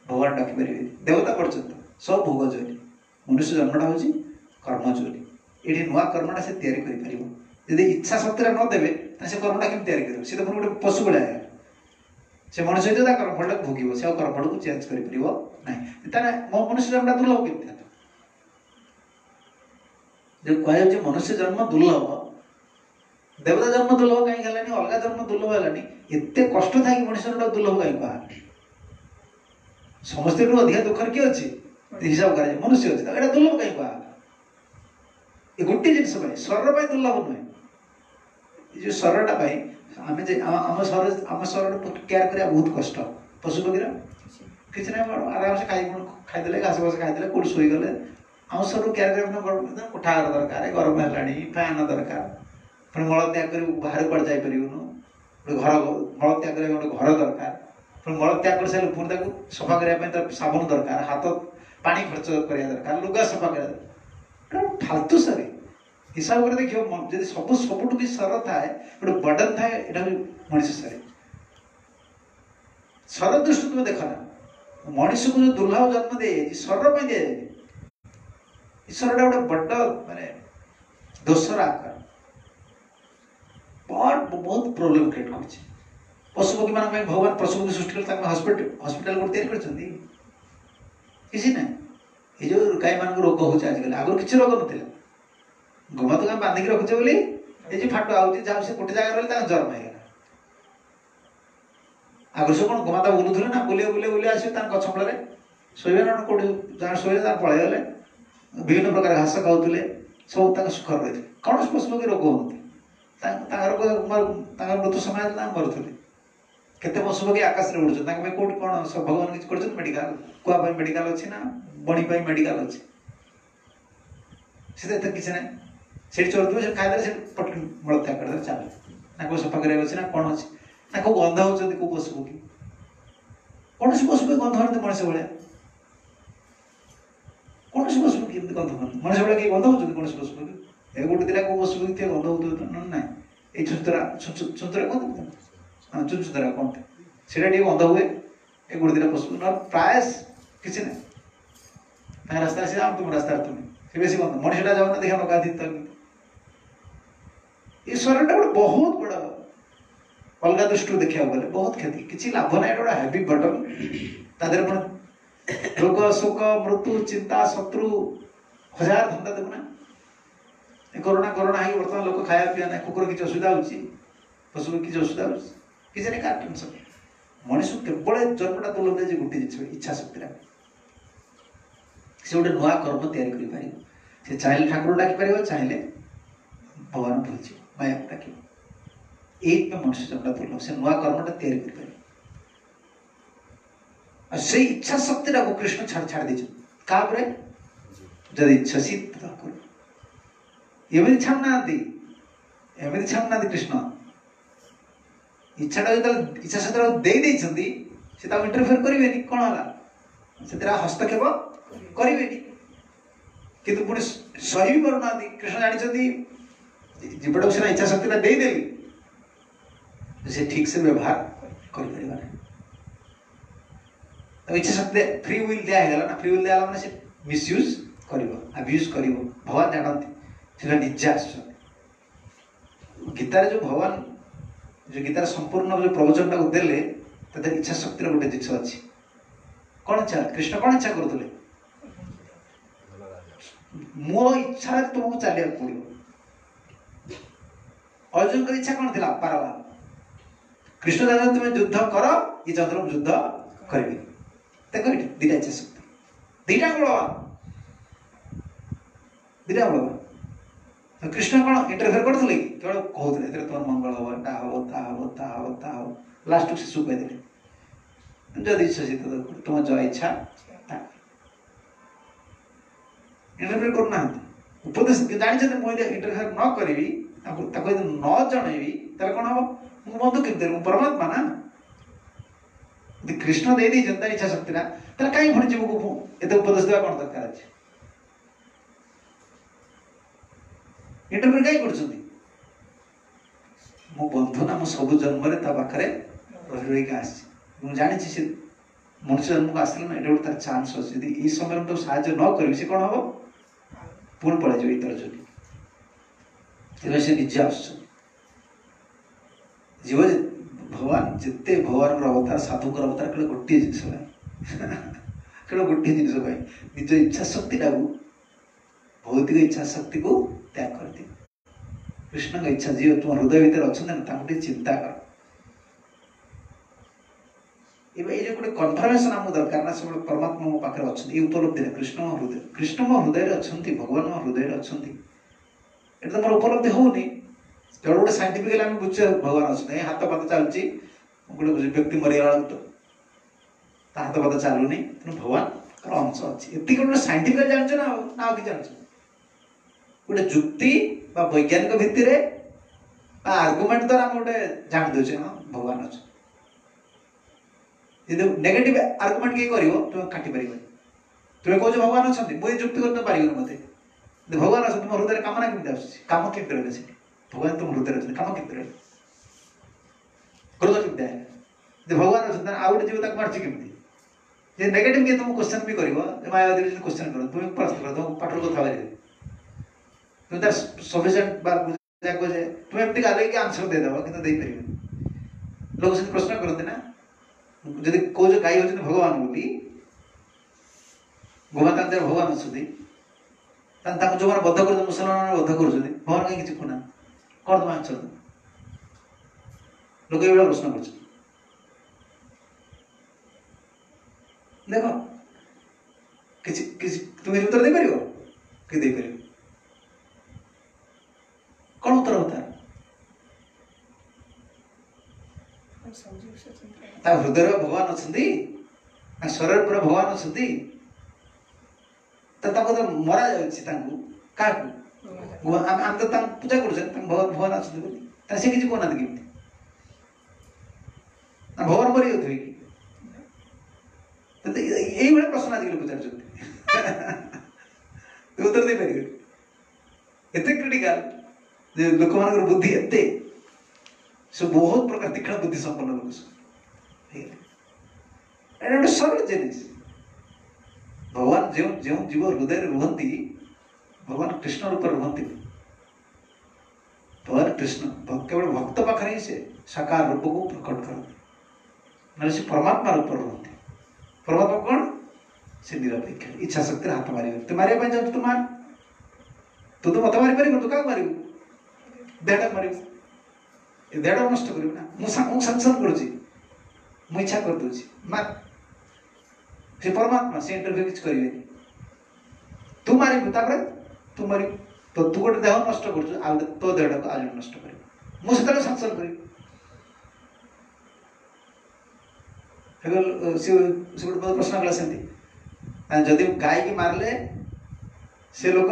भगवान डाक पारे देवता पर्यंत सब भोग जोली मनुष्य जन्मटा हूँ कर्म जोली ये नुआ कर्मटा से तैयारी कर इच्छा शक्ति न देवे से कर्मटा केम तैयारी कर सी तो गोटे पशु भाया से मनुष्य सहित कर्मफल भोग से कर्मफल को चेंज कर मो मनुष्य जन्मटा दुर्लभ केमती जो कह मनुष्य जन्म दुर्लभ देवता जन्म दुर्लभ कहीं अलग जन्म दुर्लभ है एत कष्ट था कि मनुष्य दुर्लभ कहीं कहा समस्त अधिक दुखर किए अच्छे हिसाब कर मनुष्य अच्छे यहाँ दुर्लभ कहीं कहा ये गोटे जिन शरीर दुर्लभ नुहे जो शरीरटा आम शरीर केयर करा बहुत कष्ट पशु पक्षी किसी ना आराम से खाईदे घास घास खाईदे कौट शोगले आम शरीर केयर कर कोठा घर दरकार गरम है फैन दरकार फिर मल त्याग कर बाहर कड़े जापरूनु घर मल त्याग कर गोटे घर दरकार फिर मल त्याग कर सारे पुणी सफा करने साबुन दरकार हाथ पानी खर्च करने दरकार लुगा सफा कर फालतू सर हिसाब कर देखिए जब सब सबुठ भी सर थाए गोटे बर्डन थाए यहाँ मनीष सर सर दृष्टि तुम देख ना मनीष को जो दुर्लभ जन्म दे सर पर दि जाए ईश्वरटा गोटे बड़ माने दोषर आकार बहुत प्रोब्लेम क्रिएट कर पशु पक्षी मान भगवान पशु पक्षी सृष्टि कर हस्पिटाल गोटे तैयारी किसी ना ये जो गाय मान रोग हो आजकल आगुरी किसी रोग ना गोमा तो बांधिक रखुचे बोली ये फाट आउे जहाँ से गोटे जगह रही जन्म है आगुरी सब कौन गोमाता बुलूले ना बुले बुले बुले आस गछ मूल शोबे ना कौट जहाँ शोबे पलैगले विभिन्न प्रकार घास खाऊले सब सुख रही कौन पशु पक्षी रोग होती मृत्यु समय मरुले केते पशु पक्षी आकाश में उड़ुचे कौट कौन भगवान किसी कर मेडिकल कुआ मेडिकल अच्छी ना बणी मेडिकल अच्छे से किसी ना से चलते से खाई से पट मल त्याग कर चले ना कोई सफा कर ना कौन अच्छे ना कौ गंध हो कौ पशु पक्षी कौन सी पशु गंध हरते मनुष्य भाया कौन सी पशु पक्षी गंध मनुष्य भाया कहीं गंध हो कौन सी पशु पक्षी ए गोटे दिला कौ पशु पक्षी गंध हो ना ये छुतरा छुतरा कौन चुचुतरा कौन थे से बंद हुए ए गोटे दिन पशु न प्रायस किसी ना रास्ता से तुम रास्ता तुम से बेसी बंद मनुष्यटा जाओ ना देखा गाधी ये शरीर गोटे बहुत बड़ा अलग दृष्टि देखा गले बहुत क्षति किसी लाभ ना गोटे हेवी बटन तादेह कौन रोग शोक मृत्यु चिंता शत्रु हजार धंदा देखना कोरोना कोरोना है बर्तमान लोक खाया पीवा ना कुकुर किसी असुविधा हो पशु किसी असुविधा हो किसी नहीं कार टेंशन मनुष्य केवल जन्मटा तुलना जे गोटे जिस इच्छा शक्ति से गोटे नुआ कर्म तैयारी कर चाहिए ठाकुर डाक पार चाहिए भगवान भूल माया को डाक ये मनुष्य जन्मटा तुलना से नुआ कर्मटा तैयारी कर से इच्छा शक्ति को कृष्ण छाड़ दे जब इच्छा सी कर एमती छाड़ना कृष्ण इच्छा इच्छा शक्ति दे इंटरफेयर करेंगे कौन है से हस्तक्षेप करेंगे किंतु पुणी सही भी पारना कृष्ण जानते जीवटा को इच्छा शक्ति देदेली से ठीक से व्यवहार कर इच्छा शक्ति फ्री विल दिगला ना फ्री विल दिगला मैंने से मिसयूज कर अब्यूज कर भगवान जानते से निजे आस गीतार जो भगवान जो गीतार संपूर्ण जो प्रवचन टाक देले तथा इच्छा शक्ति गोटे जिस अच्छी कौन इच्छा कृष्ण कौन इच्छा करुले मो इच्छा तुमको चलिया पड़ो अर्जुन की इच्छा कौन थी पारवा कृष्ण जान तुम्हें युद्ध कर ये चंद्र युद्ध करी देखो दीटा इच्छा शक्ति दीटा बड़वा तो कृष्ण कौन इंटरफेयर करते केवल कहते तुम मंगल हम ता हम लास्ट से सुखदेले जदि इच्छा सी तुम जो इच्छा इंटरफेयर करना उपदेश जानते मुझे इंटरफेयर न करी न जनइबी तेल कौन हम बंधु के परमात्मा ना कृष्ण दे जनता इच्छा शक्ति ना कहीं पुणी जीव को एत उपदेश देवा कौन दरकार अच्छे इंटरफेयर कहीं कर मो बंधु ना मो सब जन्म पाखे रही जानी से मनुष्य जन्म को आसला ना ये गोटे तार चान्स अच्छे ये समय तो साहय न करी से कौन हम पुणी पड़े इतर जो से निजे आस जीव भगवान जिते भगवान अवतार साधुकर अवतार केवल गोटे जिनस केवल गोटे जिनस निज इच्छा शक्ति भौतिक इच्छा शक्ति को त्याग कर दिए कृष्ण का इच्छा जी तुम हृदय भीतर अच्छा चिंता कर ये जो गोटे कन्फर्मेशन आम दरकार ना सब परमात्मा मो पाखे अच्छा ये उपलब्धि कृष्ण मो हृदय अच्छा भगवान मो हृदय अच्छा ये तो मोर उपलब्धि होनी जो गोटे साइंटिफिकली आम बुझे भगवान अच्छे हाथ पात चलुची गोटे व्यक्ति मरीगला तो हाथ पात चलुनी तेणु भगवान अंश अच्छी ये गोटे साइंटिफिकली जानछ ना कि जानछ गोटे जुक्ति वैज्ञानिक भित्ति आर्गुमेंट द्वारा आम गोटे जान दे हाँ भगवान अच्छे नेगेटिव आर्गुमेंट किए कर तुम काटि पार तुम्हें कौच भगवान अच्छा मुझे जुक्ति कर पार मत भगवान अच्छा तुम हृदय कामना केमी आस कम के भगवान तुम हृदय अच्छे कम के क्रोध केमी आए भगवान अच्छा आउ गोटे जीव मार्च केमी नेगेटिव किए तुम क्वेश्चन भी कर मायावादी क्वेश्चन कर तुम प्रश्न कर तुम पाठ कथा बारे तुम तार सफिशिएंट तुम एमती गाल आंसर देदेव कि लोग से प्रश्न करते ना जदि कौच गाई होती भगवान बोली गोमाता भगवान अच्छा जो मैंने बद्ध कर मुसलमान बद्ध कर भगवान कहीं किसी कहना कौन तुम आंसर लोग ये प्रश्न कर देख तुम उत्तर दे पार कि दे पार कौन उत्तर होता हृदय भगवान अच्छा शरीर पूरा भगवान अच्छा तो मरा जा आम तो पूजा कर भगवान अच्छा से किसी कहना कि भगवान मरी जाते कि यही प्रश्न आजिकल पचार उत्तर दे पारे एत क्रिटिकाल लोक मान बुद्धि एत से बहुत प्रकार तीक्ष्ण बुद्धि संपन्न लोक गोटे सरल जिनिस भगवान जो जो जीव हृदय रुहति भगवान कृष्ण रूप रुहति भगवान कृष्ण केवल भक्त पाखे ही से साकार रूप को प्रकट करते ना से परमात्मा रूप रुहति परमात्मा कौन से निरपेक्ष इच्छा शक्ति हाथ मार तू मारे चाहू तू मार तू तो मत मारी पार तू क्या मार देहटा मार देहटा नष्ट कर सांसन कर इच्छा कर दूसरी मार से परमात्मा से इंटरव्यू किसी करेंगे तू मार तू मार तो तू गोटे देह नष्ट कर तो देहटा को आज नष्ट कर मुझे सांसन कर गोटे प्रश्न कला से जदि गाय की मारले से लोक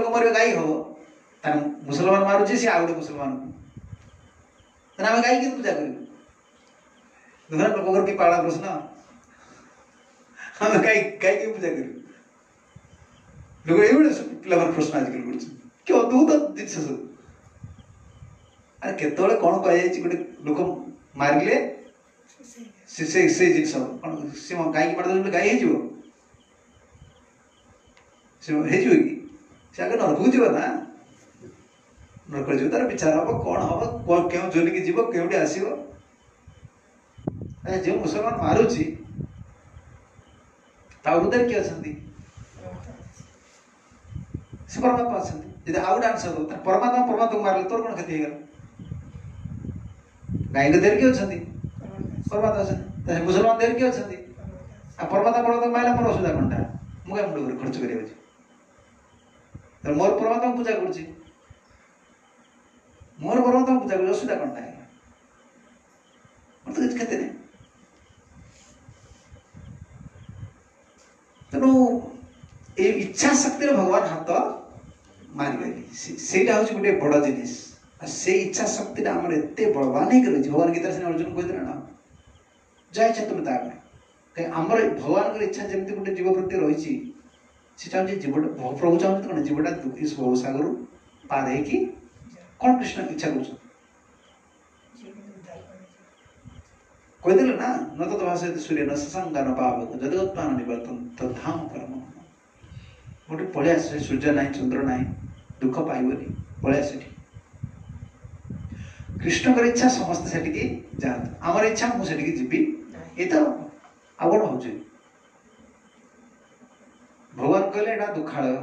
मर गाई हम मुसलमान मारुचे सी आउ मुसलमान को आम गाई की पूजा कर लोक की पाला प्रश्न आम गाई की पूजा कर लोग ये पिला प्रश्न आजकल कि अद्भुत जिन सब अरे केतले कौन कह गोटे लोक मारे से जिन कौन सी गाई की मार गाई कि आगे नरक जीव ना नरक जीव तार विचार हम कौन हम क्यों जोली की जीव के आसो जो मुसलमान मारुची हृदय किए अच्छा से परमात्मा अच्छा आउ गोटे आंसर दो परमात्मा परमात्मा को मारे तोर कौन क्षति गाई देह किए अच्छा परमात्मा अच्छा मुसलमान देह किए अच्छा परमात्मा परमात्मा मारे मोर असुविधा कौनटा मुझे मुंड खर्च कर मोर परमात्मा पूजा कर मोर परमात्मा पूजा कर असुविधा कौन है तो किसी क्षति नहीं तेणु ये इच्छा शक्ति भगवान हाथ मारिगले से गोटे बड़ जिनिस से इच्छा शक्ति आम एत बलवान हो भगवान गीता से अर्जुन कहते ना जा इच्छा तुम कहीं आमर भगवान इच्छा जमी गोटे जीव प्रति रही से चाहते जीवटा प्रभु चाहते कौन जीवटा इस भवसागर पार है कौन कृष्ण इच्छा कर कहीदे ना न तो भाषा सूर्य न ससंगा न पावक जदगत्मान निवर्तन तद्धाम परम गोटे पलिया सूर्य ना चंद्र ना दुख पाइबनी पलिया से कृष्ण इच्छा समस्त से जाते आमर इच्छा मुझे जीवी ये तो आ कौन हो भगवान कहले एटा दुखालय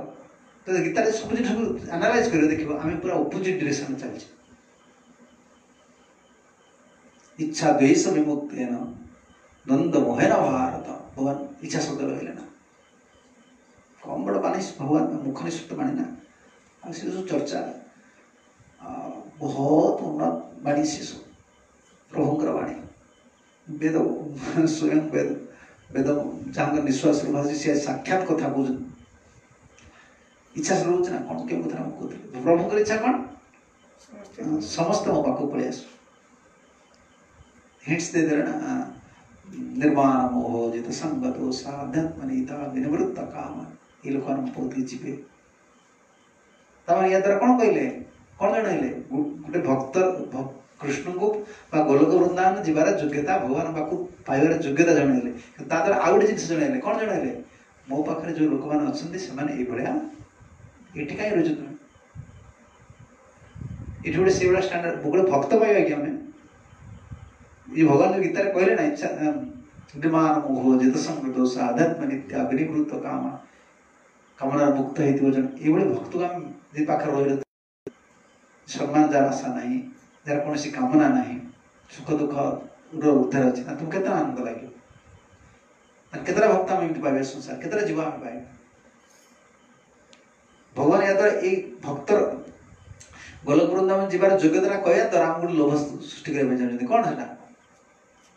तो गीता सब जिन एनालाइज कर देखो आम पूरा अपोजिट डायरेक्शन चलছে इच्छा द्वेष विमुक्तेन द्वंद्व मोहेन भारत भगवान इच्छा शब्द कहले ना कम बड़ बाणी भगवान मुख निश्चित बाणी ना से जो चर्चा बहुत उन्नत बाणी से सब प्रभुंकर बाणी वेद स्वयं वेद वेद जहाँ निश्वास भाषी सी साक्षात कथा कौन इच्छा से रोच ना कौन क्यों कथा कहते प्रभुंकर इच्छा कौन समस्त मो पाक पलि आस हिंट्स दे देना निर्माण मोह जित संग दोष अध्यात्म नीता विनिवृत्त काम ये लोक बहुत जीवे या द्वारा कौन कहले कौन जनइले गोटे भक्त कृष्ण को गोलोक वृंदावन जीवार योग्यता भगवान पाक पाइबार योग्यता जनइले द्वारा आउ गोटे जिन जनइले कौन जनइले मो पाखे जो लोक मैंने अच्छा से ये कहीं रोज ये गोटे से भाया स्टाण्डार्ड गोटे भक्त पाइबा कि आम ये भगवान जो गीता कहले ना इच्छा निर्माण मोह जित संग दोष आध्यात्म नित्या विनिवृत्त काम कामना मुक्त होती जन ये भक्त को आम जे पाखे रही सम्मान जार आशा ना जार कौन कामना ना सुख दुख उद्धार अच्छे ना तुम केतना आनंद लगे केतरा भक्त आम एमती पाइबा संसार केतरा जीव आम पाइबा भगवान या द्वारा एक भक्तर गोलोक वृंदावन जीवार योग्यता कहया द्वारा आम गोटे लोभ सृष्टि करने चाहते कौन है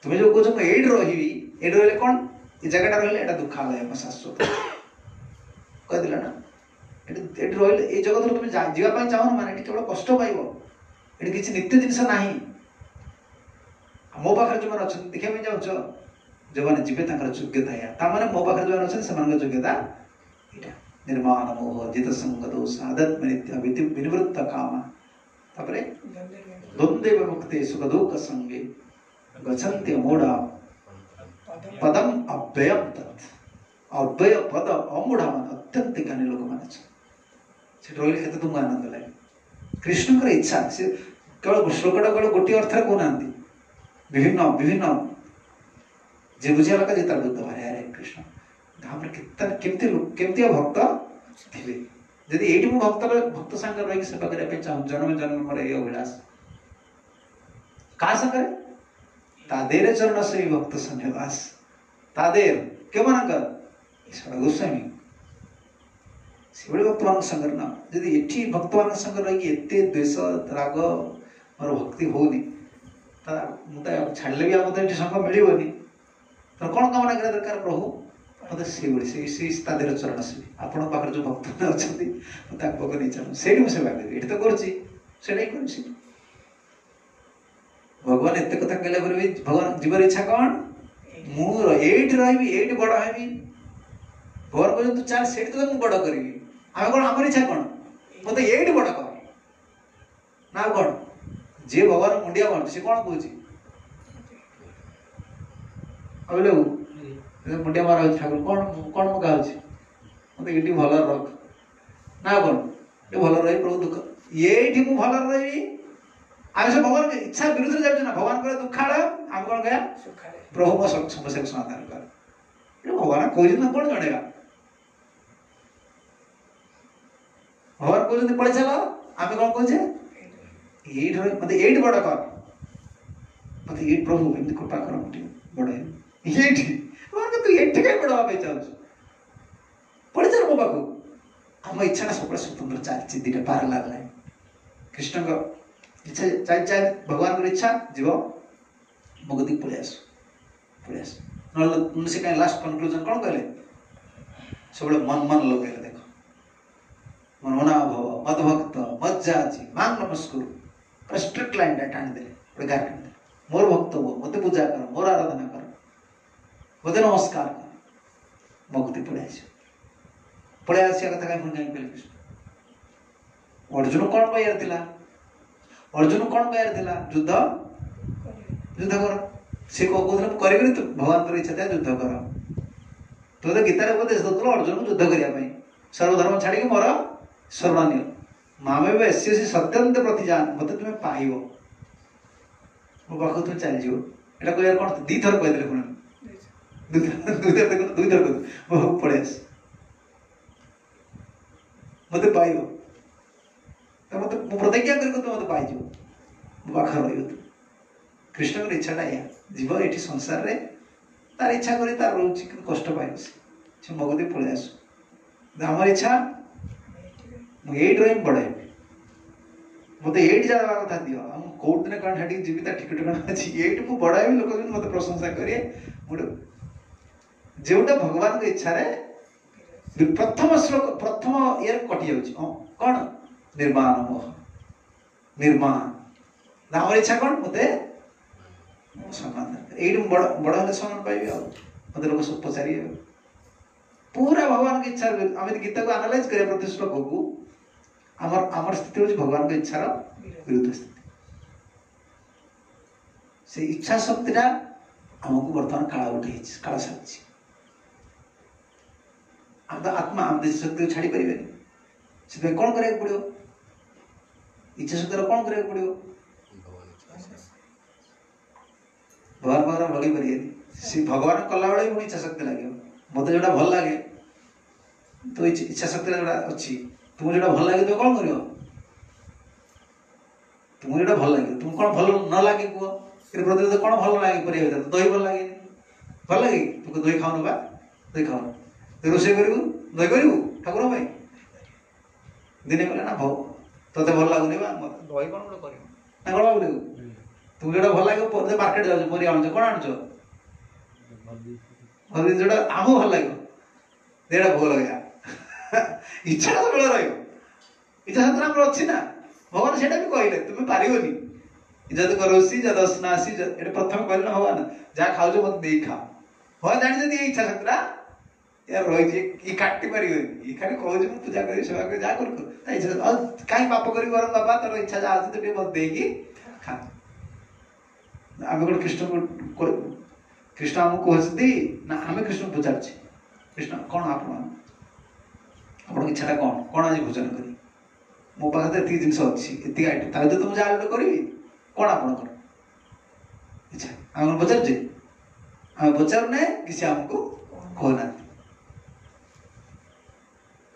तुम्हें जो कह ये रही कौन ये जगह रहा दुखालय शाश्वत कहदेला ना ये रही जगत तुम जावाई चाहो ना केवल कष्ट पाइब ये किसी नित्य जिनस ना मो पाखे जो मैंने अच्छा देखा चाहो जो मैंने जीवे योग्यता या मो पाखे जो अच्छा से योग्यता यहाँ निर्माण मोह जित संग दोष आध्यात्म नित्य विनिवृत्त काम द्वंद्वे विमुक्ते सुख दुख संगे गच्छन्ति मूढ़ा पदम अव्ययम तत् अव्यय पद अमूढ़ा मान अत्यंत ज्ञानी लोक मान से रही केते तुमको आनंद लगे कृष्ण इच्छा से केवल श्लोकटा केवल गोटे अर्थ कहना विभिन्न विभिन्न जे बुझा लगा जे तार बुद्ध भारे हरे कृष्ण धाम केमती भक्त थे जदि ये भक्त सांगे रही सेवा करने चाहूँ जन्म जन्म मोर ये अभिलाष क्या संगे तादेर चरण से भक्त सन्निवास तादेर के मानकर गोस्वामी से भक्त मान संगे ना जदि ये भक्त मान संगे रही एत द्वेष राग मोर भक्ति होनी मुझे छाड़े भी आम ये संग मिलनी तो कौन कामना करा दरकार प्रभु मत से तादेर चरण से आपण पाखे जो भक्त मैंने अच्छा पाक नहीं चाहूँ से सेवा करी ये तो कर भगवान एत कथा कहला भी भगवान जीवर इच्छा कौन मुझे रही बड़ हेबी भगवान कहते तू चाल से तो बड़ करी आम कौन आम इच्छा कौन मत ये बड़ कर ना कौन जे भगवान मुंडिया मार से कौन कौच मुंडिया मार ठाकुर कौन कौन मगा मत ये भल रख ना कौन ये भल रही प्रभु दुख ये मुझे भल रही आम सब भगवान इच्छा विरुद्ध जाऊँ ना भगवान कहे दुखाड़ आम कौन कह प्रभु मो समस्या को समाधान कर भगवान कह कौन जनेगा भगवान कहते पढ़ी चल आम कौन कहे ये मत ये बड़ कर मत ये प्रभु एमती कृपा कर बड़ ये तू ये कहीं बड़ हाँ चाहू पढ़ी चल मो पाक आम इच्छा ना सब स्वतंत्र चलती दुटा पार लगे कृष्ण इच्छा चाल चाल भगवान इच्छा जीव मगती पलि आस ना से कहीं लास्ट कनक्लूजन कौन कहले सब मन मन लगे देख मन मना भव मद भक्त मज्जा जी मांग नमस्कार स्ट्रिक्ट लाइन टाणीदे गोटे गार टाणीदे मोर भक्त हो मत पूजा कर मोर आराधना कर मत नमस्कार कर मगती पलि आसिया कथा कहीं पुणी जान कृष्ण अर्जुन कौन कह अर्जुन कौन कह युद्ध युद्ध कर सी कहते करी तो भगवान इच्छा था युद्ध कर तो गीतार उपदेश दूल अर्जुन युद्ध करने सर्वधर्म छाड़ी मोर शरण मामे ऐसी सत्यंत प्रति जान मत तुम्हें पाइब मो पाख तुम चलज यहाँ कह कौन दी थर कहते पुणी दुई थर कह मो पलि आस मत पाइब मत प्रतिज्ञा कर मत पाई मो पाख रही कृष्ण इच्छाटा या जीव ये संसार रे तार इच्छा कर तार रोचे कष्ट पाइब से मगती पलि आस आम इच्छा मुझे रही बड़े मत ये जावा कथा दियो कौट दिन कौन हाटी जीवित ठीक ठिकाना अच्छी ये मुझे बड़ा भी लोक मत प्रशंसा करे जोटा भगवान की इच्छा रे प्रथम श्लोक प्रथम ये कटि जाऊँ कौन निर्माण मोह निर्माण आम इच्छा कौन मत सम्मान ये बड़ बड़ सम्मान पाइबे मत लोग सब पचारे पूरा भगवान की इच्छा आम गीता को आनालाइज करें प्रति श्लोक को आमर स्थिति हूँ भगवान की इच्छार विरुद्ध स्थिति से इच्छा शक्ति आमको बर्तमान काल उठे काल सारी आम तो आत्मा आम इच्छा शक्ति छाड़ी पारे से कौन करा पड़ो इच्छा शक्ति कौन करा पड़ो भगवान पाखे लगे पारे सी भगवान कला बेले पुणी इच्छा शक्ति लगे मत जोटा भल लगे तो इच्छा शक्ति जोटा अच्छी तुमको जो भल लगे तुम कौन कर तुमको जो भल लगे तुम कौन भल न लगे कह प्रति कौन भल लगे पर दही भल लगे भल लगे तुम दही खाऊ बा दही खाऊ तो रोषे कर दही करू ठाकुर भाई दिने कहले ना भव ते भल लगुनि दही कौन गोटे कर कौन भाव तुमको जो भल लगे मार्केट जाऊ पर आण कौन आण जो आम भल लगे देटा भोग लगे इच्छा सब रही इच्छा शक्ति अच्छी ना भगवान से भी कहले तुम्हें पारगनी जद करोसी जद अस्नासी ये प्रथम कहले ना भगवान जहाँ खाऊ मत दे खा भगवान जानी ये इच्छा शक्ति यार रही काटी पारे ये खाली कहूँ पूजा कर सेवा कर जहाँ कर कहीं पाप कर बाबा तर इच्छा जहाँ अच्छे तो मत देकी खा आम गोटे कृष्ण आमको कहते ना आम कृष्ण पचार कृष्ण कौन आप इच्छा कौन कौन आज भोजन करी मो पाखे तो ये जिन अच्छी ये आइटम तो मुझे जहाँ गोटे करी कौन आपणकर इच्छा आम पचारे आम पचारूने कि सी आमको कहना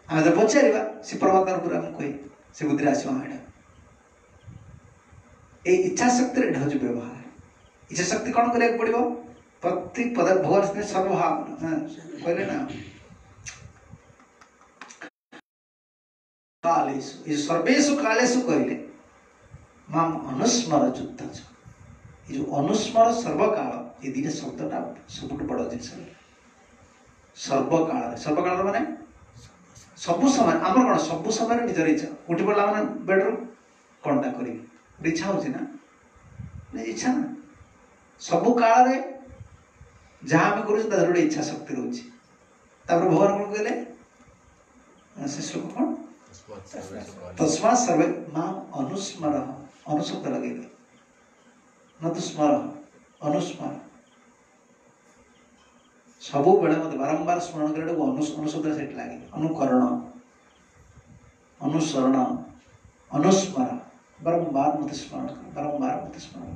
आम जो पचार सी परमात्मा पूरा आम कहे से बुद्धि आस इच्छा शक्ति हूँ व्यवहार इच्छा शक्ति कौन करा पड़ो प्रति पद भगवान सर्वभाव कहले ना कालेषु सर्वेषु कालेषु कहले माम अनुस्मर युद्ध जो अनुस्मर सर्वकाल ये दुटा शब्दटा सब बड़ जिन सर्वकाल माने सबु समय आम कौन सबु समय निजर इच्छा उठी पड़ा मैंने बेड्रु कौनटा करी इच्छा हो इच्छा ना सबु काल जहाँ आम कर इच्छा शक्ति रोचे भगवान कौन कहले से श्लोक कौन तस्मा सर्वे मां अनुस्मर अनुशब्द लगे न तो स्मर अनुस्मर सबु बेले मत बारंबार स्मरण करे अनुशब्द से लगे अनुकरण अनुसरण अनुस्मर बारंबार मत स्मरण कर बारंबार मत स्मरण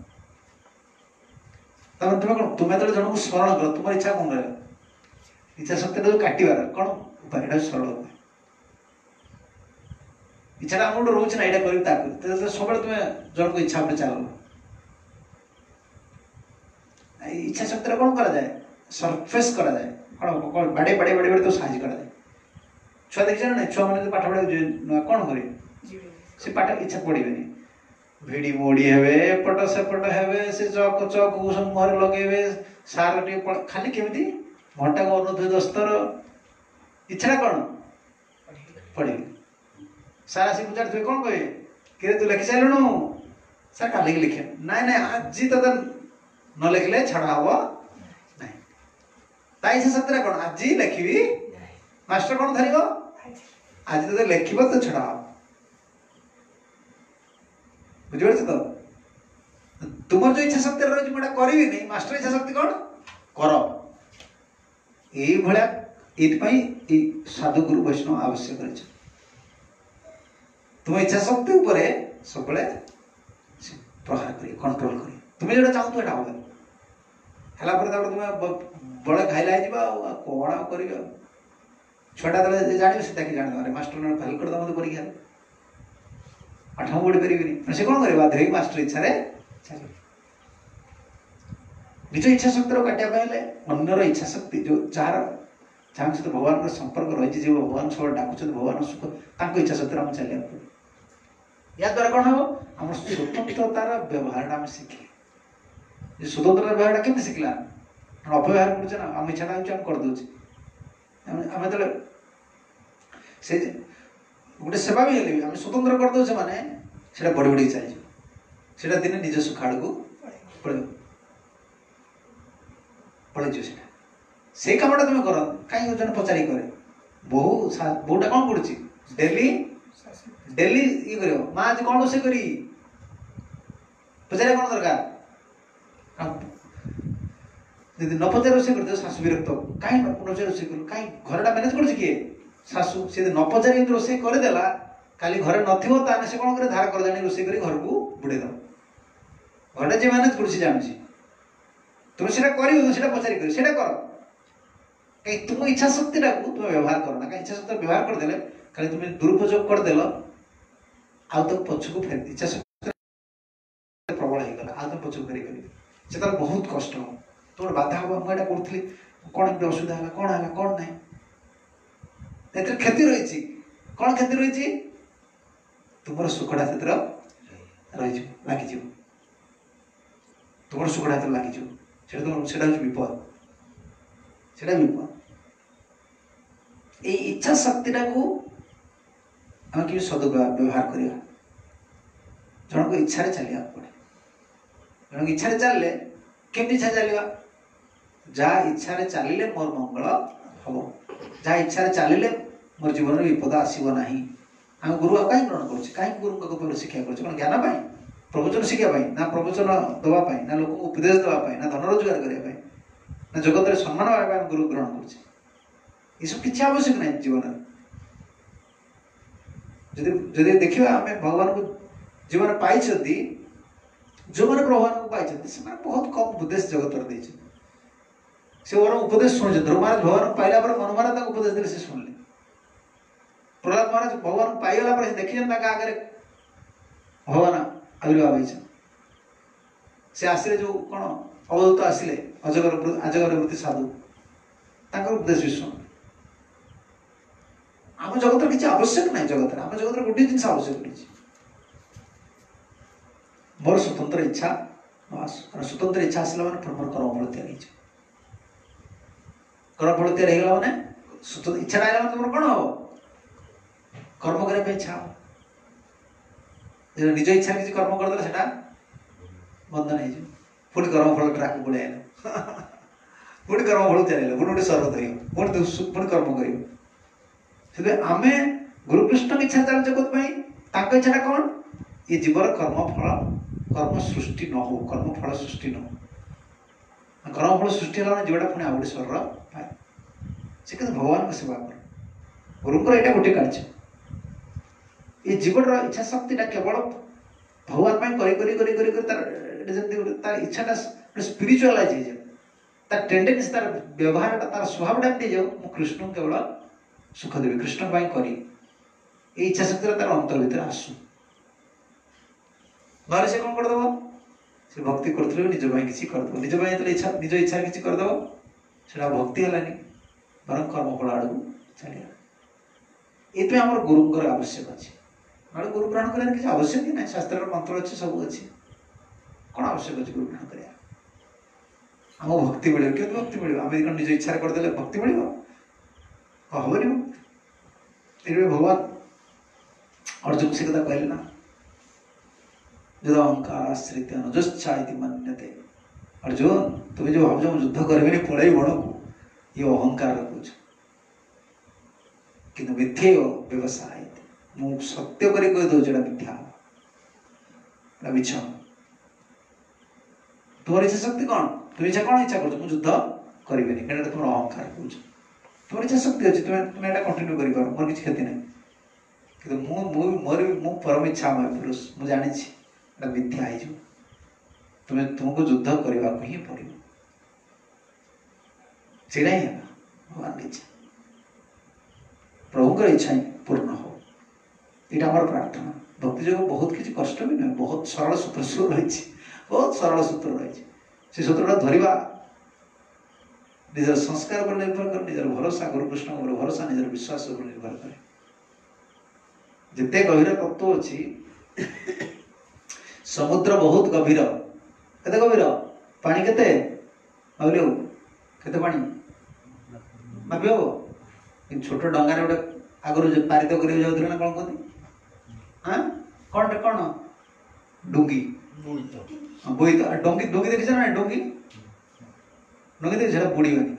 तुम्हें कौन तुम्हें तो जन को स्मरण कर तुम इच्छा कौन रहा इच्छा शक्ति जो काटार कौन उपाय सरल उपाय इच्छा आम गोटे रोचे ना यहाँ कर सब तुम्हें जन को इच्छा पे चल इच्छा शक्ति कौन करा जाए सरफेस करा जाए कौन बाड़े बाड़े बाड़े बाड़े तो साहय करा जाए छुआ देखी ना छुआ मैंने पाठ पढ़ा कौन करे से पाठ इच्छा पढ़े भिड़ी मोड़ी हे एपट सेपट हे से चक चक सब मुहर लगे सार खाली केमी घंटा को अनुदय दस्तर इच्छा कौन पढ़े सार आसी पचार कौन कहे कि तू लिखि सारू सार का लिखे ना ना आज तो न लिखले छड़ा हम ना इच्छा शक्ति कौन आज लिखी मास्टर कौन धर आज तो लिख तो छड़ा बुझे तो तुम जो इच्छा शक्ति रही मुझे करी नहीं मास्टर इच्छा शक्ति कौन कर ये साधु गुरु वैष्णव आवश्यक तुम इच्छा शक्ति उपर सब प्रहार कर कंट्रोल कर तुम्हें जो चाहू तो है तुम बड़े घाइला कौन कर छुटा दे जान से जान मास्टर फेल कर मत परीक्षा आठम पढ़ी पारे से कौन करे बाध्य मास्टर इच्छा निज इच्छा शक्ति काटापे अन्यर इच्छा शक्ति जो जार जहाँ सहित भगवान संपर्क रही जो भगवान सब डाकुच भगवान सुख इच्छा शक्ति आम चलिया पड़े या द्वारा कौन हम आम स्वतंत्रतार व्यवहार आम शिखिले स्वतंत्रता व्यवहार केमी शिखला अपव्यवहार करुचे ना आम इच्छा आम करदे आम जो से गोटे सेवा भी हेल्ले आम स्वतंत्र करदे माने से बढ़ी बढ़ी चली दिने निज सुख आड़ को पड़े से कमटा तुम कर कहीं जन पचारि करे बहुटा कौन पड़ुची डेली डेली ये कर माँ आज कौन रोसे करी पचारे कौन दरकार न पचार रोसे कर शाशु विरक्त कहीं रोसे कर कहीं घरटा मैनेज कर किए शाशु से न पचारि रोसे करदेला काली घरे न से कौन करे धार कर जानी रोसे कर घर को बुड़े दब घरटा जी मैनेज कर जानूँ तुम से पचारि कर कहीं तुम इच्छा शक्ति तुम व्यवहार कर ना कहीं इच्छा शक्ति व्यवहार करदे खाली तुम दुरुपयोग करदेल आउ तो पछक फेर इच्छा शक्ति प्रबल होगा आउ तुम पछक फेरी पारे से बहुत कष्ट तुम बाधा हम मुझे करी कौन एम असुविधा है कौन है कौन ना क्षति रही कौन क्षति रही तुम सुखड़ा क्षेत्र रही लगिज तुम सुखड़ा क्षेत्र लगिज से विपद से विपद ये इच्छा शक्ति को आम कि सदुव्यवहार करवा जन को इच्छा चलिया पड़े जन को इच्छा चलले केमती इच्छा चलवा जहाँ इच्छा चलिले मोर मंगल हम जहाँ इच्छा चलिले मोर जीवन में विपद आसब ना आम गुरु कहीं ग्रहण कर गुरु शिक्षा कर ज्ञान पाई प्रवचन शिखा ना प्रवचन दवाई ना लोक उपदेश दवाई ना धन रोजगार करने ना जगत में सम्मान पाइबा गुरु ग्रहण कर सब किसी आवश्यक नहीं जीवन जदि देखा आम भगवान को जो मैंने पाई जो मैंने भगवान को पाई से बहुत कम उपदेश जगत में से उपदेश शुणुचे ध्रुव महाराज भगवान पाइला मनु महाराज उपदेश देते शुणिले प्रहलाद महाराज भगवान को पाईगला देखी आगे भगवान आविर्भाव होती से आसिले जो कौन अवधूत आसिले अजगर वृत्ति साधु उपदेश भी शुण आम जगत किसी आवश्यक ना जगत आम जगत गोटे जिन आवश्यक रही मोर स्वतंत्र इच्छा स्वतंत्र इच्छा आसला मैंने मोर कर्मफल तैयारी कर्मफल तैयारी होगा मैंने इच्छा आएगा मैंने तुम कौन हम कर्म करने इच्छा हम निज इच्छा किसी कर्म करदे से बंधन हो पुणी कर्मफल ट्राक पड़े पुणी कर्मफल चल पुणी गोटे सर्व धर पुणी कर्म कर आम गुरुकृष्ण इच्छा चल जगत इच्छा कौन ये जीवर कर्मफल कर्म सृष्टि न हो कर्मफल सृष्टि न हो कर्मफल सृष्टि है जीवटा पुणी आ गए स्वर पाए से कहते भगवान को सेवा कर गुरुंर यहाँ गोटे कार्य ये जीवन इच्छा शक्ति केवल भगवान तार इच्छा स्पिरिचुअलाइज तार टेंडेंसी तार व्यवहार तार स्वभाव जाओ कृष्ण केवल सुख देवी कृष्ण करी इच्छा शक्ति तार अंतर भर आसू ना से कौन करदेव से भक्ति कर निज किसी करदेव निज इच्छा निज इच्छा किसी करदेव से भक्ति है बर कर्मफल आड़ चलिए ये आम गुरुंर आवश्यक अच्छे ना गुरु ग्रहण कर किसी आवश्यक ही ना शास्त्र मंत्र अच्छे सब अच्छे कौन आवश्यक अच्छे गुरु ग्रहण कर आम भक्ति मिले क्यों भक्ति मिले आम निज इच्छा करदे भक्ति मिल हम भगवान अर्जुन से कथा कहले ना जो अहंकार आश्रित अनुजच्छा मन्यते अर्जुन तुम्हें जो भाव युद्ध करेंगे पड़े बण को ये अहंकार कौच कि मिथ्ये व्यवसाय मु सत्य कर मिथ्या मिछ तुम इच्छा शक्ति कौन तुम इच्छा कौन इच्छा कर युद्ध करें कहीं तुम अहंकार कौच तुम इच्छा शक्ति अच्छी तुम यहाँ कंटिन्यू कर मोर किसी क्षति ना कि मोर मो परम इच्छामय पुरुष मुझे जानी मिथ्या हो तुम्हें तुमको युद्ध करने को ही पड़ो से भगवान की इच्छा प्रभुकर इच्छा ही पूर्ण हो ये आम प्रार्थना भक्ति जो बहुत किसी कष्ट भी नुहे बहुत सरल सूत्र सब रही बहुत सरल सूत्र रही से सूत्रटा धरवा निजर संस्कार पर निर्भर कर निजर भरोसा गुरुकृष्ण पर भरोसा निजर विश्वास पर निर्भर करे जिते गभीर तत्व अच्छी समुद्र बहुत गभीर केते गभीर पानी केते भाविले केते पानी भाभी हम छोट डंगार गोटे आगुरी पारित कर जाऊे ना कौन कहते हाँ कौन कौन डुंगी बोई तो डंगी डुंगी देखी ना डुंगी डुंगी देखी बुड़ीबनी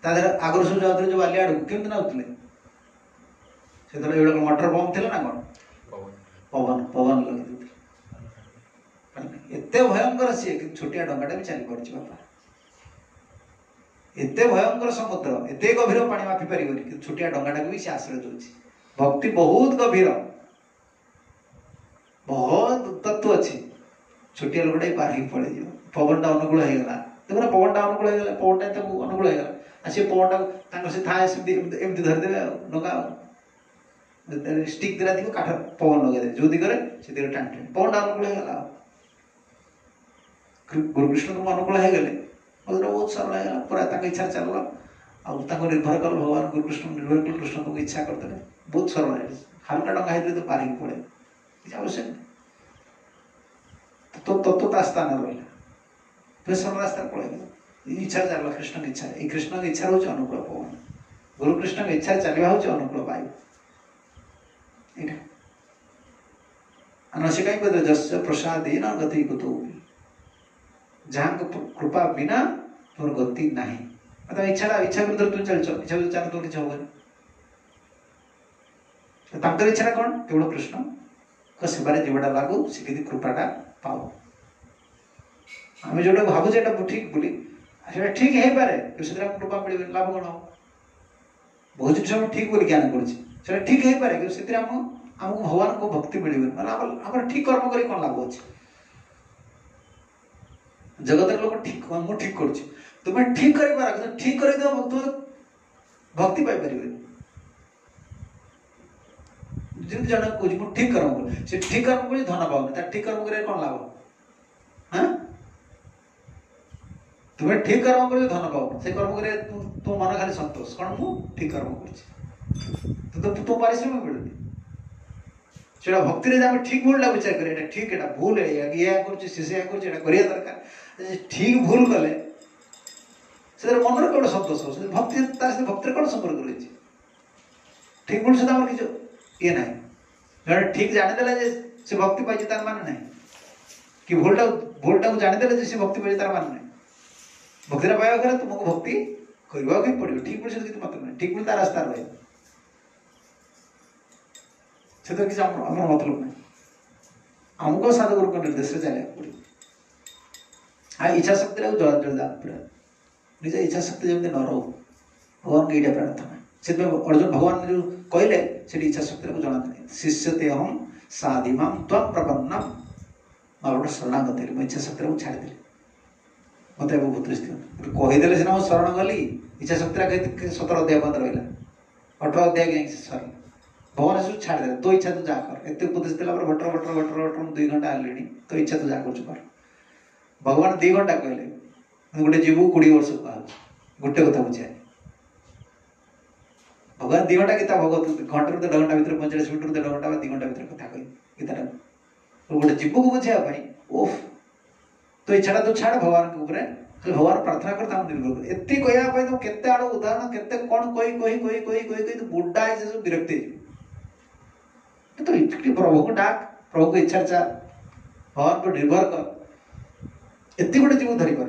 तादेह आगुरी सब जाते जो बाली आड़ केमती नाउले से ये मटर बम थे ना कौन पवन पवन लगे एत भयंकर सी कि छोटिया डंगाटा भी चली पड़ी बापा एते भयंकर समुद्र एते गभीर पानी मापी पार कि छोटिया डंगाटा भी से आश्रय दूसरी भक्ति बहुत गभीर बहुत तत्व अच्छी छोटिया लोकटा पार ही पड़े पवनटा अनुकूल होगा देखो पवनटा अनुकूल होगा पवनटा अनुकूल होगा सी पवनटा से थाए एमती धरदे डंगा स्टिक दिला थी काठ पवन लगे जो दिगरे से दिगरे टाणी टाणी पवनटा अनुकूल होगा गुरुकृष्ण तुम अनुकूल हो गले बहुत सरल है पूरा इच्छा चल आउ निर्भर कल भगवान गुरुकृष्ण निर्भर कल कृष्ण तुमको इच्छा करते बहुत सरल है हल्का डंगा है तो पार पड़े किसी आवश्यक नहीं तो तत्वता स्थान रहा तो सरल रास्ता पड़ेगा इच्छा चल कृष्ण की इच्छा ये कृष्ण की इच्छा हूँ अनुकूल पवन गुरुकृष्ण की इच्छा चलवा हूँ अनुकूल वायु से कहीं कहते जस प्रसाद न गति कुतो जहाँ कृपा बिना तुम गति नहीं मतलब इच्छा इच्छा विरुद्ध तुम चल इच्छा विरुद्ध चल तो किसी होगा इच्छा कौन केवल कृष्ण सेवारे जीवटा लागू से कि कृपाटा पाओ आम जो भावुचे ठीक बोली ठीक है पारे कृपा मिले लाभ कौन हम बहुत जिन ठीक बोली ज्ञान कर ठीक है पारे कि आमको भगवान को भक्ति मिले मतलब ठीक कर्म कर कौन लाभ अच्छे जगत लोग ठीक मुझे ठीक कर तुम्हें ठीक कर ठीक कर तुम भक्ति पाई पारे जन कह ठीक कर्म से ठीक कर्म कर धन पाऊनी ठीक कर्म कर कौन लाभ हाँ तुम्हें ठीक कर्म कर धन पाओ से कर्म कर तुम मन खाली संतोष कौन मु ठीक कर्म कर तुम पारिश्रमिक मिलूनी से भक्ति आम ठीक भूल विचार कर ठीक है भूल है या कर दरकार ठीक भूल कले से मन कौन संतोष हो भक्ति भक्ति कौन संपर्क रही ठीक भूल सहित किसी ये ना जब ठीक जानीदे से भक्ति पाई तार मान ना कि भूलटा को जानीदे से भक्ति पाई तार मान ना भक्ति पाइबा गले तुमको भक्ति करवा पड़ो ठीक बोल कि मतलब नहीं ठीक बोल तार रास्ता रहे से तो किसी मतलब नहीं आमको साधुगुरु को निर्देश चलिए पड़ो हाँ इच्छा शक्ति जड़ा पूरा निज इच्छा शक्ति जमी न रो भगवान को ये प्रार्थना से अर्जुन भगवान जो कहले से इच्छा शक्ति को जना शिष्यते हम साधिमा तम प्रपन्नम गोटे शरणागत मुझे इच्छा शक्ति को छाड़देली मत बहुत कहीदे सीना मुझे शरण गली इच्छा शक्ति 17 अध्याय बंद रहा 18 अध्याय सर भगवान सब छाड़दे तो इच्छा तू जा कर एत उपदेश देला भटर भटर भटर भटर 2 घंटा आले तो इच्छा तू जा कर भगवान 2 घंटा कहले गोटे जीव 20 वर्ष कह गोटे कथा बुझे भगवान 2 घंटा गीता भगवत घंटे 1.5 घंटा भर 45 मिनट 1.5 घंटा 2 घंटा भर कथा कही गीता गोटे जीव को बुझाई ओफ तो इच्छा तो छाड़ भगवान के ऊपर भगवान प्रार्थना करता निर्भर कर एति कहवाई तो केते आड़ उदाहरण केते कौन कही कही कही कही कही कही तो बुढ़ा है सब विरक्ति तो प्रभु को डाक प्रभु को इच्छा चाह भगवान को निर्भर कर एति गोटे जीव धरी पार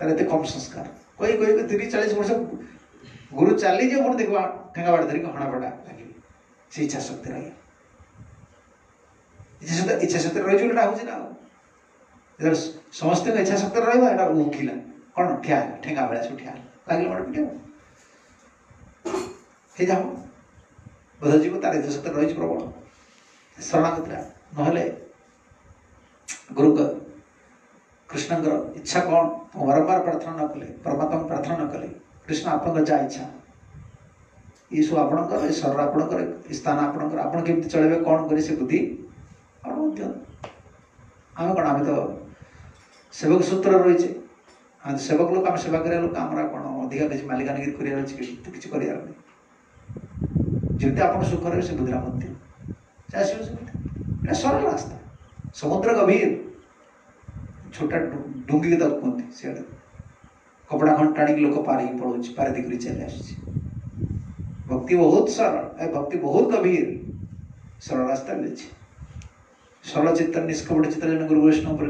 तार एत कम संस्कार कही कही 30-40 वर्ष गुरु चली जे पुणी देखा ठेंगा बाड़ धरिक हणापड़ा लगे से इच्छा शक्ति रही इच्छा शक्ति रही जोटा हूँ ना समस्त इच्छा शक्ति रहा उठिला कौन ठिया ठेंगा भाया सब ठिया लगे मोटे पिटे जाओ बोध जीव तार इच्छा शक्ति रही प्रबल शरणागत ना गुरु कृष्ण इच्छा कौन बारंबार प्रार्थना न कले परमात्मा प्रार्थना न कले कृष्ण आपन जा इच्छा ये सब आपणकर शरण आपणकर स्थान आपणकर आपन केमती चलेबे कौन करे से बुद्धि आम कौन आम तो सेवक सूत्र रही सेवक लोक आम सेवा करा लोक आम कौन अधिका किसी मालिकानगिरी कर जमी आप सुख रहे से बुद्धिरा मध्य से आस सरल रास्ता समुद्र गभीर छोटा डुंगी कहते सियाड़े कपड़ा खंड टाणी लोक पार ही पड़ो पार दिख चली आस भक्ति बहुत सरल भक्ति बहुत गभीर सरल रास्ता ले सरल चित्त निष्कपट चित्त जन गुरु वैष्णव पर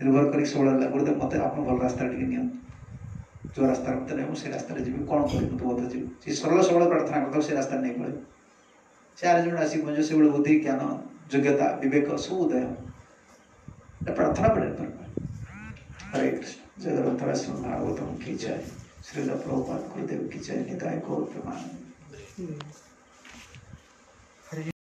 निर्भर कर सब गुरुदेव मत आप भल रास्ता टे नि जो रास्ता मत नहीं से रास्ता जी कौन कर बता जी सरल सबल प्रार्थना करता से रास्ता नहीं पड़े से आर्जन आसिक मुझे से बुद्धि ज्ञान योग्यता विवेक सब उदय प्रार्थना पड़े हरे कृष्ण जय ग्रंथराज भागवतम की जय श्रील प्रभुपाद गुरुदेव की जय निताय गौर प्रमाण